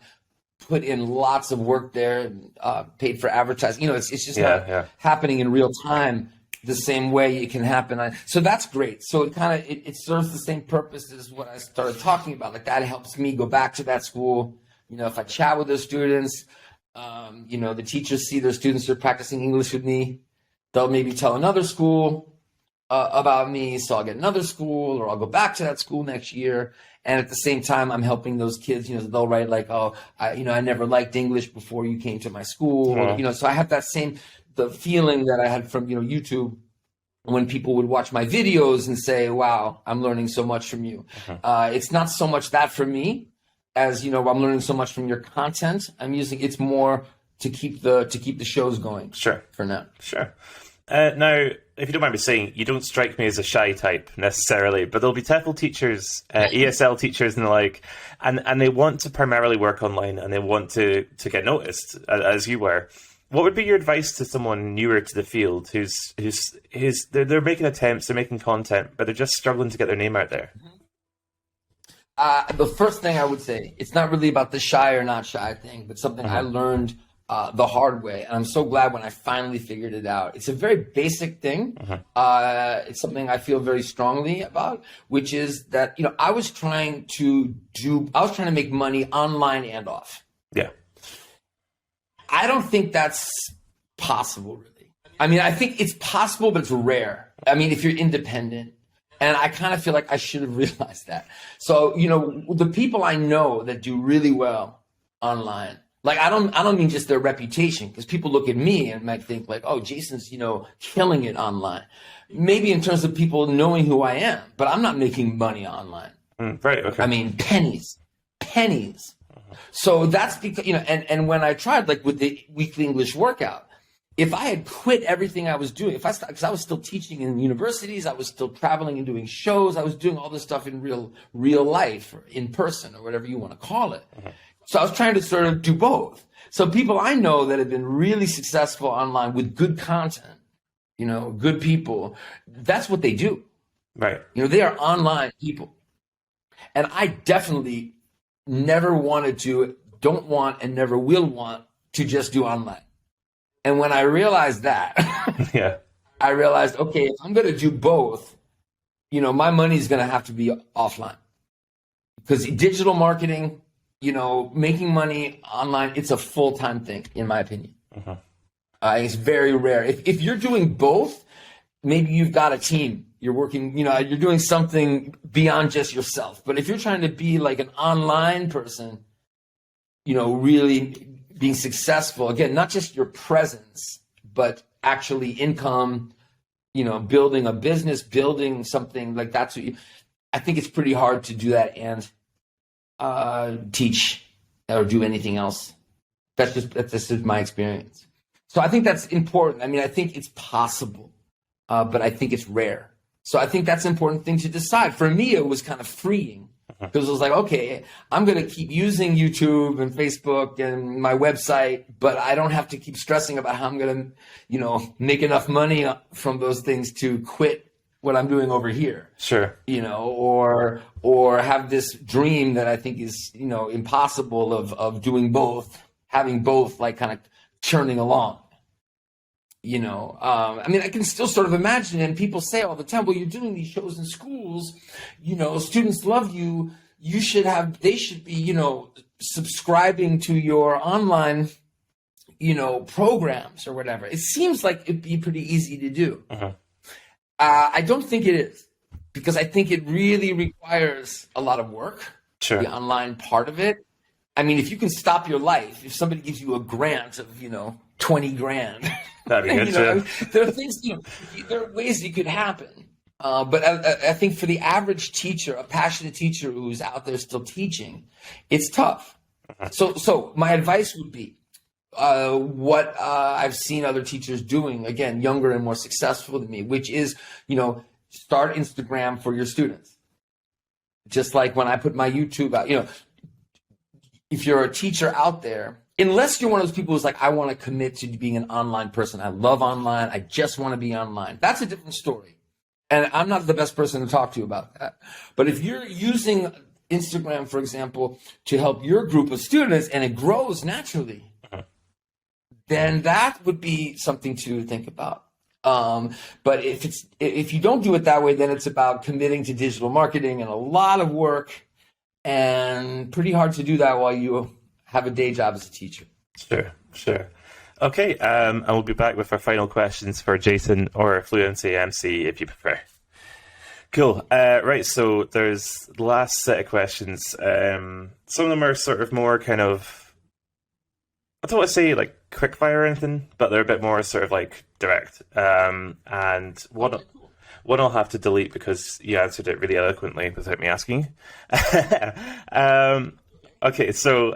put in lots of work there and paid for advertising. It's just not happening in real time the same way it can happen. So that's great. So it serves the same purpose as what I started talking about. Like that helps me go back to that school. If I chat with those students, the teachers see their students are practicing English with me. They'll maybe tell another school about me, so I'll get another school, or I'll go back to that school next year. And at the same time, I'm helping those kids. They'll write like, "Oh, I never liked English before you came to my school." So I have the feeling that I had from YouTube when people would watch my videos and say, "Wow, I'm learning so much from you." It's not so much that for me as I'm learning so much from your content. It's more to keep the shows going. Sure. For now. Sure. Now, if you don't mind me saying, you don't strike me as a shy type necessarily, but there'll be TEFL teachers, ESL teachers and the like, and they want to primarily work online and they want to get noticed, as you were. What would be your advice to someone newer to the field who's they're making attempts, they're making content, but they're just struggling to get their name out there? The first thing I would say, it's not really about the shy or not shy thing, but something I learned the hard way. And I'm so glad when I finally figured it out. It's a very basic thing. It's something I feel very strongly about, which is that, I was trying to make money online and off. Yeah. I don't think that's possible, really. I think it's possible, but it's rare. If you're independent. And I kind of feel like I should have realized that. So, the people I know that do really well online, like I don't mean just their reputation, because people look at me and might think like, oh, Jason's, killing it online. Maybe in terms of people knowing who I am, but I'm not making money online. Right. Okay. Pennies. So that's because, and when I tried, like with the weekly English workout, if I had quit everything I was doing, because I was still teaching in universities, I was still traveling and doing shows, I was doing all this stuff in real life, or in person, or whatever you want to call it. So I was trying to sort of do both. So people I know that have been really successful online with good content, good people, that's what they do. Right. They are online people. And I definitely never don't want, and never will want to just do online. And when I realized that, I realized, okay, if I'm going to do both, my money is going to have to be offline, because digital marketing, making money online, it's a full-time thing, in my opinion. It's very rare. If you're doing both, maybe you've got a team. You're working, you're doing something beyond just yourself. But if you're trying to be like an online person, really being successful, again, not just your presence, but actually income, building a business, building something like that. So I think it's pretty hard to do that and teach or do anything else. That's just my experience. So I think that's important. I mean, I think it's possible, but I think it's rare. So I think that's an important thing to decide. For me, it was kind of freeing, because it was like, okay, I'm going to keep using YouTube and Facebook and my website, but I don't have to keep stressing about how I'm going to, make enough money from those things to quit what I'm doing over here. Sure. Or have this dream that I think is, impossible of doing both, having both like kind of churning along. I mean, I can still sort of imagine, and people say all the time, well, you're doing these shows in schools, students love you. They should be, subscribing to your online, programs or whatever. It seems like it'd be pretty easy to do. I don't think it is, because I think it really requires a lot of work. Sure. The online part of it. I mean, if you can stop your life, if somebody gives you a grant of, 20 grand, that'd be good. There are things, there are ways it could happen. But I think for the average teacher, a passionate teacher who's out there still teaching, it's tough. So my advice would be what I've seen other teachers doing, again, younger and more successful than me, which is, start Instagram for your students. Just like when I put my YouTube out, if you're a teacher out there, unless you're one of those people who's like, I want to commit to being an online person. I love online. I just want to be online. That's a different story. And I'm not the best person to talk to about that. But if you're using Instagram, for example, to help your group of students and it grows naturally, then that would be something to think about. But if you don't do it that way, then it's about committing to digital marketing and a lot of work, and pretty hard to do that while you have a day job as a teacher. Sure. Okay, and we'll be back with our final questions for Jason or Fluency MC if you prefer. Cool. Right, so there's the last set of questions. Some of them are sort of more kind of, I don't want to say like quick fire or anything, but they're a bit more sort of like direct. And one I'll have to delete because you answered it really eloquently without me asking. Okay, so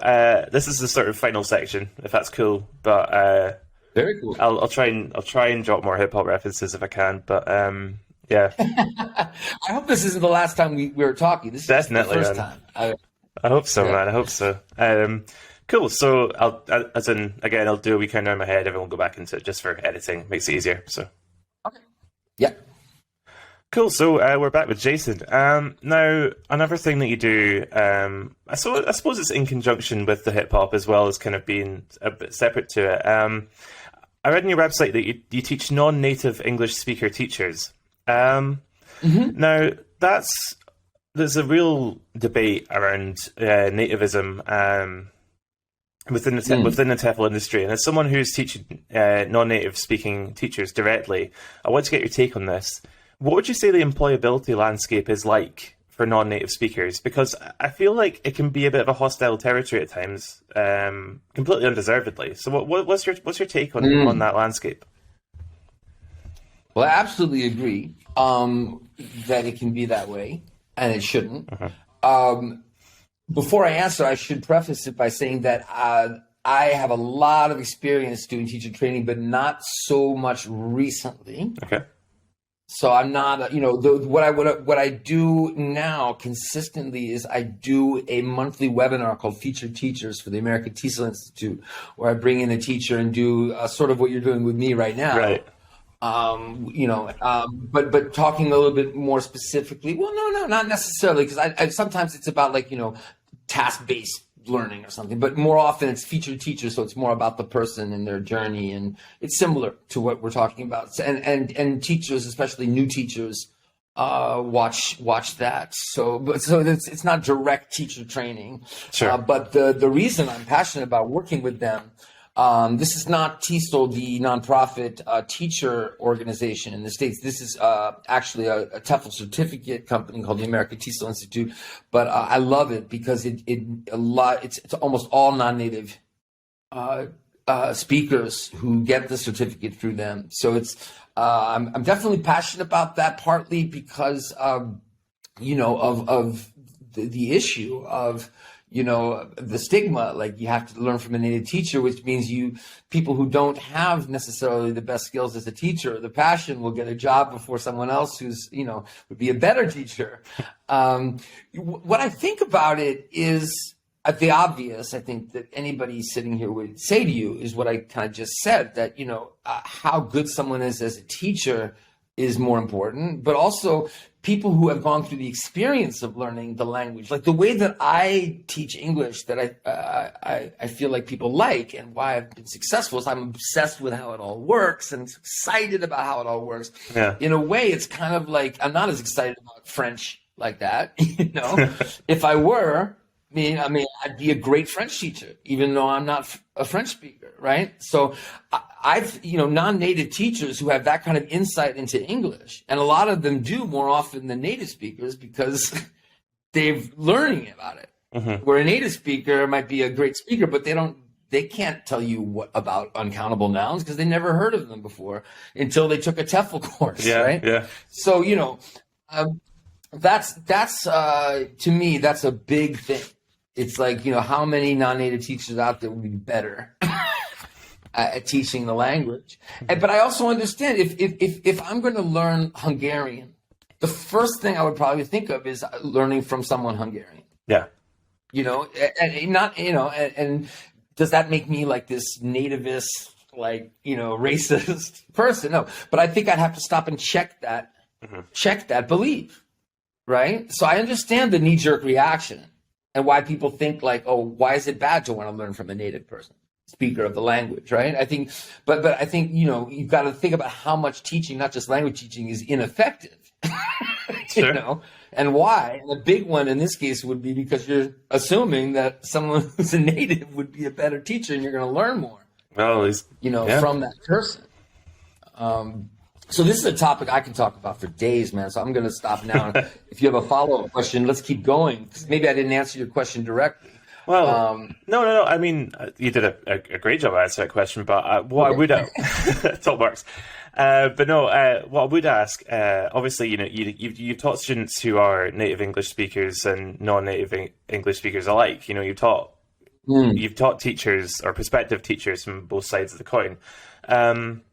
this is the sort of final section, if that's cool. But very cool. I'll try and drop more hip hop references if I can. But yeah. I hope this isn't the last time we were talking. This is definitely the first time. I hope so, man. I hope so. Cool. So I'll do a wee countdown in my head. Everyone will go back into it just for editing. Makes it easier. So. Okay. Yeah. Cool. So we're back with Jason. Now, another thing that you do, I suppose it's in conjunction with the hip hop as well as kind of being a bit separate to it. I read on your website that you teach non-native English speaker teachers. Now, there's a real debate around nativism within the TEFL industry, and as someone who's teaching non-native speaking teachers directly, I want to get your take on this. What would you say the employability landscape is like for non-native speakers? Because I feel like it can be a bit of a hostile territory at times, completely undeservedly. So what's your take on that landscape? Well, I absolutely agree that it can be that way, and it shouldn't. Before I answer, I should preface it by saying that I have a lot of experience doing teacher training, but not so much recently. Okay. So I'm not, what I do now consistently is I do a monthly webinar called Featured Teachers for the American TESOL Institute, where I bring in a teacher and do sort of what you're doing with me right now. Right. But talking a little bit more specifically, well, no, not necessarily, because I sometimes it's about task-based learning or something, but more often it's featured teachers, so it's more about the person and their journey, and it's similar to what we're talking about. And teachers, especially new teachers, watch that. So it's not direct teacher training. Sure. But the reason I'm passionate about working with them, this is not TEFL, the nonprofit teacher organization in the States. This is actually a TEFL certificate company called the American TEFL Institute. But I love it because it's almost all non-native speakers who get the certificate through them. So I'm definitely passionate about that, partly because of the issue of the stigma. Like, you have to learn from a native teacher, which means people who don't have necessarily the best skills as a teacher, the passion, will get a job before someone else who's would be a better teacher. What I think about it is, the obvious, I think, that anybody sitting here would say to you is what I kind of just said, that, how good someone is as a teacher is more important, but also people who have gone through the experience of learning the language. Like the way that I teach English, that I feel like people like, and why I've been successful, is I'm obsessed with how it all works and excited about how it all works. Yeah. In a way, it's kind of like, I'm not as excited about French like that, If I were, I mean, I'd be a great French teacher, even though I'm not a French speaker, right? So I've, non-native teachers who have that kind of insight into English, and a lot of them do more often than native speakers because they're learning about it. Mm-hmm. Where a native speaker might be a great speaker, but they can't tell you about uncountable nouns because they never heard of them before until they took a TEFL course, right? Yeah. So, that's to me, that's a big thing. It's like, how many non-native teachers out there would be better at teaching the language? But I also understand if I'm going to learn Hungarian, the first thing I would probably think of is learning from someone Hungarian. Yeah. And does that make me like this nativist, racist person? No, but I think I'd have to stop and check that belief, right? So I understand the knee-jerk reaction. And why people think like, oh, why is it bad to want to learn from a native person, speaker of the language, right? I think, but I think, you've got to think about how much teaching, not just language teaching, is ineffective, Sure. And why. And the big one in this case would be because you're assuming that someone who's a native would be a better teacher and you're going to learn more, from that person. So this is a topic I can talk about for days, man. So I'm going to stop now. If you have a follow-up question, let's keep going. Maybe I didn't answer your question directly. Well, no. I mean, you did a great job answering that question. But what I would, it's all works. But no, what I would ask, obviously, you've taught students who are native English speakers and non-native English speakers alike. You've taught teachers or prospective teachers from both sides of the coin.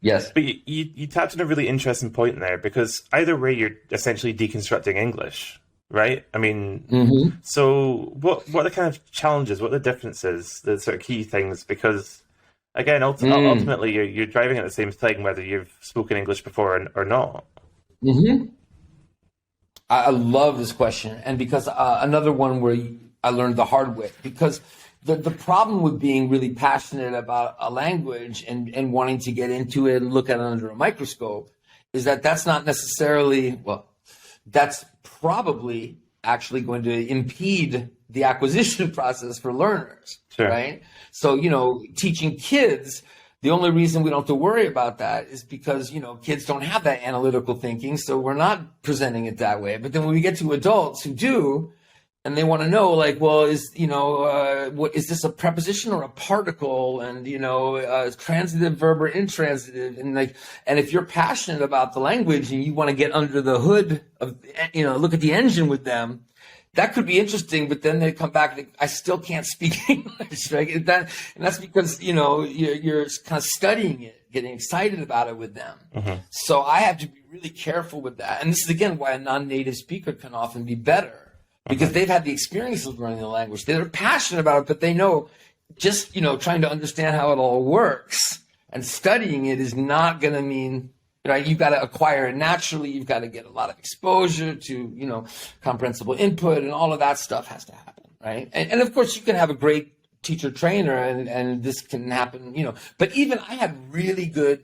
Yes. But you tapped on a really interesting point there, because either way, you're essentially deconstructing English, right? I mean, So what are the kind of challenges? What are the differences, the sort of key things? Because again, ultimately, you're driving at the same thing, whether you've spoken English before or not. Mm-hmm. I love this question. And because another one where I learned the hard way, because the problem with being really passionate about a language and wanting to get into it and look at it under a microscope is that that's not necessarily, that's probably actually going to impede the acquisition process for learners, sure. Right? So, teaching kids, the only reason we don't have to worry about that is because, kids don't have that analytical thinking, so we're not presenting it that way. But then when we get to adults who do, and they want to know, like, well, what is this, a preposition or a particle? And, transitive verb or intransitive? And if you're passionate about the language and you want to get under the hood of, look at the engine with them, that could be interesting. But then they come back and I still can't speak English, right? And that's because, you're kind of studying it, getting excited about it with them. Mm-hmm. So I have to be really careful with that. And this is, again, why a non-native speaker can often be better. Because they've had the experience of learning the language. They're passionate about it, but they know just, trying to understand how it all works and studying it is not going to mean, right? You've got to acquire it naturally. You've got to get a lot of exposure to, comprehensible input, and all of that stuff has to happen, right? And of course, you can have a great teacher trainer and this can happen, but even I had really good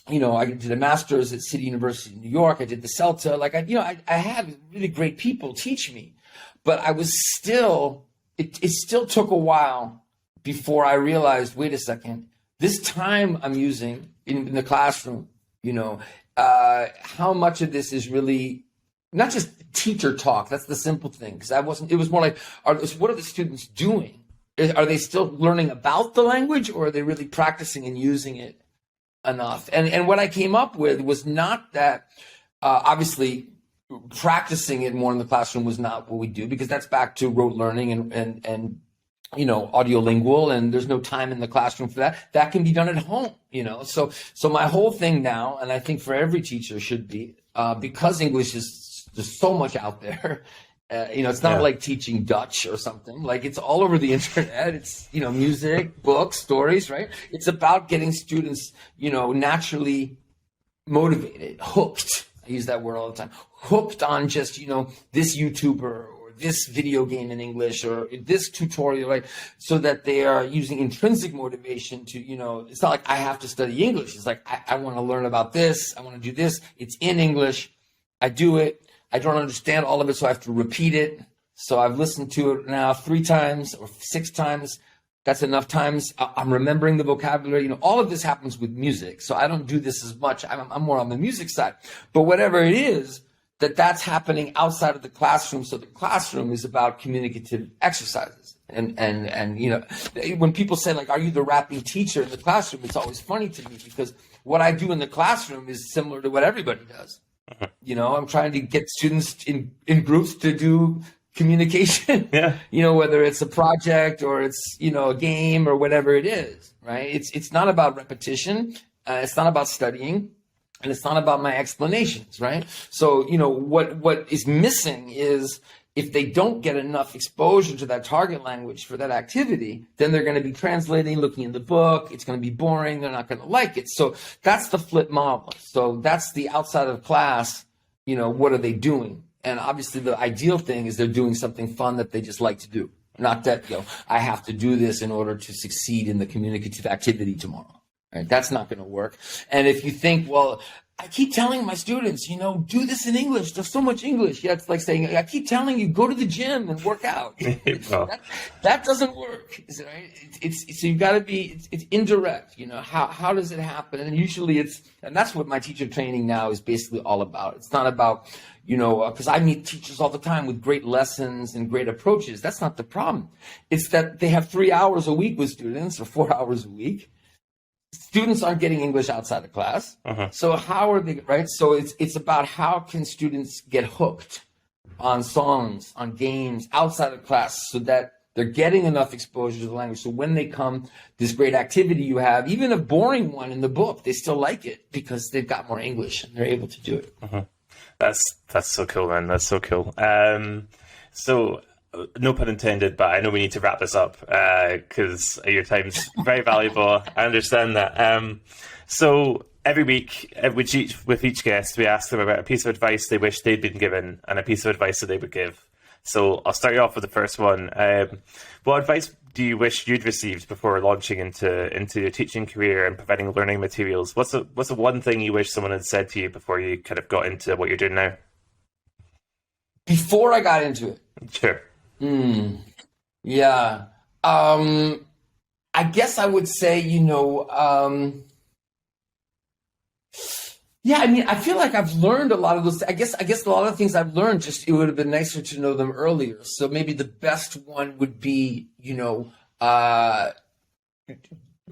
I did a master's at City University of New York. I did the CELTA. Like, I had really great people teach me, but I was still, it still took a while before I realized, wait a second, this time I'm using in the classroom, how much of this is really not just teacher talk. That's the simple thing. Because it was more like, what are the students doing? Are they still learning about the language, or are they really practicing and using it enough? And what I came up with was not that, obviously, practicing it more in the classroom was not what we do, because that's back to rote learning and audiolingual, and there's no time in the classroom for that. That can be done at home, So my whole thing now, and I think for every teacher should be, because English is, there's so much out there. It's not like teaching Dutch or something. Like, it's all over the internet. It's, music, books, stories, right? It's about getting students, naturally motivated, hooked. I use that word all the time. Hooked on just, this YouTuber or this video game in English or this tutorial, right? So that they are using intrinsic motivation to, it's not like I have to study English. It's like, I want to learn about this. I want to do this. It's in English. I do it. I don't understand all of it, so I have to repeat it. So I've listened to it now 3 times or 6 times. That's enough times. I'm remembering the vocabulary. All of this happens with music. So I don't do this as much. I'm more on the music side. But whatever it is, that's happening outside of the classroom. So the classroom is about communicative exercises. And when people say, like, are you the rapping teacher in the classroom? It's always funny to me, because what I do in the classroom is similar to what everybody does. I'm trying to get students in groups to do communication, whether it's a project or it's, a game or whatever it is, right? It's not about repetition. It's not about studying, and it's not about my explanations, right? So, what is missing is, if they don't get enough exposure to that target language for that activity, then they're going to be translating, looking in the book. It's going to be boring. They're not going to like it. So that's the flip model. So that's the outside of class, what are they doing? And obviously the ideal thing is they're doing something fun that they just like to do. Not that, I have to do this in order to succeed in the communicative activity tomorrow. Right? That's not going to work. And if you think, well, I keep telling my students, do this in English. There's so much English. Yeah, it's like saying, I keep telling you, go to the gym and work out. that doesn't work, right? So you've got to be, it's indirect. How does it happen? And usually and that's what my teacher training now is basically all about. It's not about, because I meet teachers all the time with great lessons and great approaches. That's not the problem. It's that they have 3 hours a week with students, or 4 hours a week. Students aren't getting English outside of class. So how are they, right? So it's about how can students get hooked on songs, on games outside of class, so that they're getting enough exposure to the language. So when they come, this great activity you have, even a boring one in the book, they still like it because they've got more English and they're able to do it. That's so cool, man. That's so cool. So no pun intended, but I know we need to wrap this up because your time's very valuable. I understand that. So every week with each guest, we ask them about a piece of advice they wish they'd been given and a piece of advice that they would give. So I'll start you off with the first one. What advice do you wish you'd received before launching into your teaching career and providing learning materials? What's the one thing you wish someone had said to you before you kind of got into what you're doing now? Before I got into it? Sure. Yeah. I guess I would say, yeah, I mean, I feel like I've learned a lot of those. I guess a lot of things I've learned, just it would have been nicer to know them earlier. So maybe the best one would be,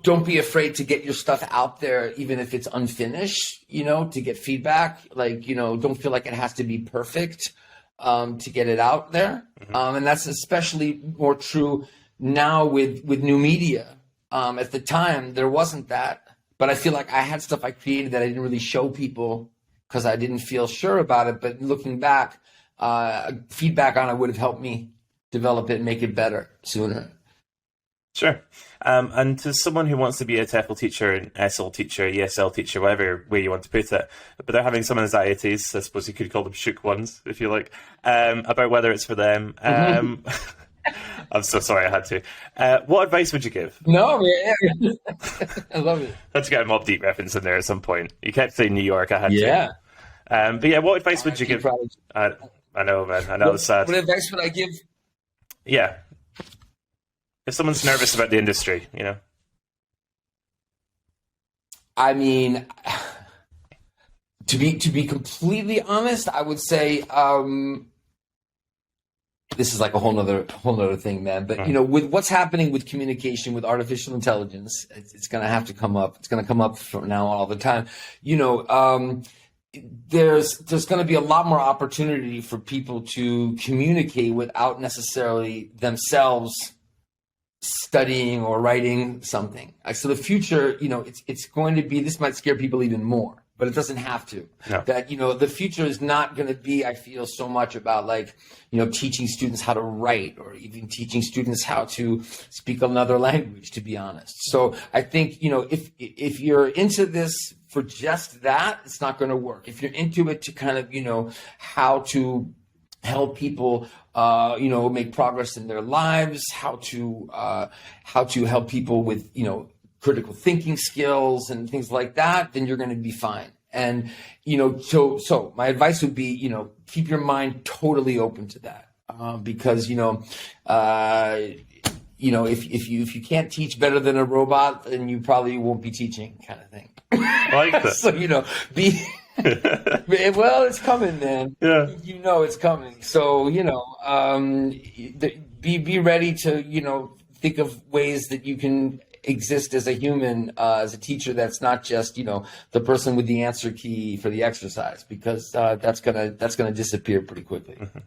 don't be afraid to get your stuff out there, even if it's unfinished, to get feedback. Like, don't feel like it has to be perfect to get it out there. And that's especially more true now with new media. At the time, there wasn't that. But I feel like I had stuff I created that I didn't really show people because I didn't feel sure about it. But looking back, feedback on it would have helped me develop it and make it better sooner. Sure. And to someone who wants to be a TEFL teacher, an SL teacher, ESL teacher, whatever way you want to put it, but they're having some anxieties, I suppose you could call them shook ones, if you like, about whether it's for them. I'm so sorry I had to. What advice would you give? No, man. I love it. Had to get a Mobb Deep reference in there at some point. You kept saying New York, I had Yeah. to. But yeah, what advice would you give? Probably. I know, man. I know it's sad. What advice would I give? Yeah. If someone's nervous about the industry, you know. I mean, to be completely honest, I would say this is like a whole nother thing, man. But you know, with what's happening with communication, with artificial intelligence, it's going to have to come up. It's going to come up from now on all the time. You know, there's going to be a lot more opportunity for people to communicate without necessarily themselves studying or writing something. So the future, you know, it's going to be, this might scare people even more, but it doesn't have to. No. That, you know, the future is not going to be, I feel, so much about like, you know, teaching students how to write or even teaching students how to speak another language, to be honest. So I think, you know, if you're into this for just that, it's not going to work. If you're into it to kind of, you know, how to help people, you know, make progress in their lives, how to help people with, you know, critical thinking skills and things like that, then you're going to be fine. And, you know, so my advice would be, you know, keep your mind totally open to that, because, you know, if you can't teach better than a robot, then you probably won't be teaching, kind of thing. I like that. So, you know, well, it's coming, man. Yeah. You know it's coming. So, you know, be ready to, you know, think of ways that you can exist as a human, as a teacher that's not just, you know, the person with the answer key for the exercise, because that's gonna disappear pretty quickly. Mm-hmm.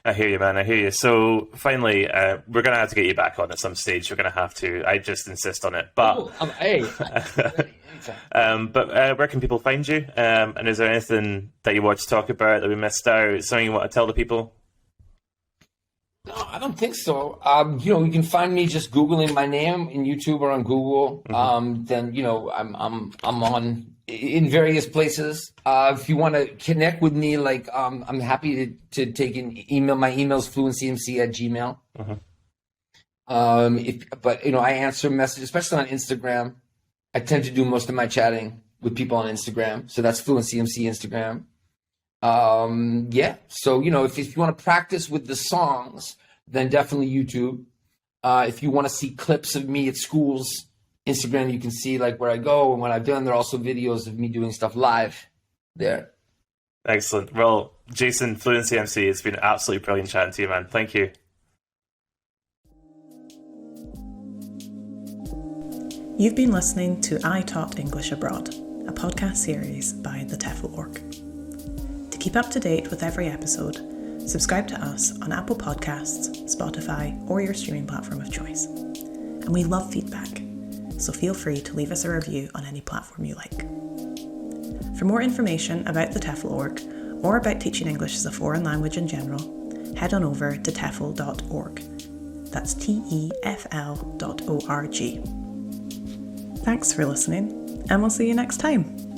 I hear you, man. I hear you. So finally, we're going to have to get you back on at some stage. We're going to have to. I just insist on it. But Hey. but where can people find you? And is there anything that you want to talk about that we missed out? Something you want to tell the people? No, I don't think so. You know, you can find me just Googling my name in YouTube or on Google. Mm-hmm. Then, you know, I'm on in various places. If you want to connect with me, like, I'm happy to take an email. My email's fluencymc@gmail. Mm-hmm. But you know, I answer messages, especially on Instagram. I tend to do most of my chatting with people on Instagram. So that's Fluency MC Instagram. Yeah. So, you know, if you want to practice with the songs, then definitely YouTube. If you want to see clips of me at schools, Instagram, you can see like where I go and what I've done. There are also videos of me doing stuff live there. Excellent. Well, Jason, Fluency MC, it's been absolutely brilliant chatting to you, man. Thank you. You've been listening to I Taught English Abroad, a podcast series by the TEFL org. To keep up to date with every episode, subscribe to us on Apple Podcasts, Spotify, or your streaming platform of choice. And we love feedback, so feel free to leave us a review on any platform you like. For more information about the TEFL org, or about teaching English as a foreign language in general, head on over to tefl.org. That's TEFL.org. Thanks for listening, and we'll see you next time.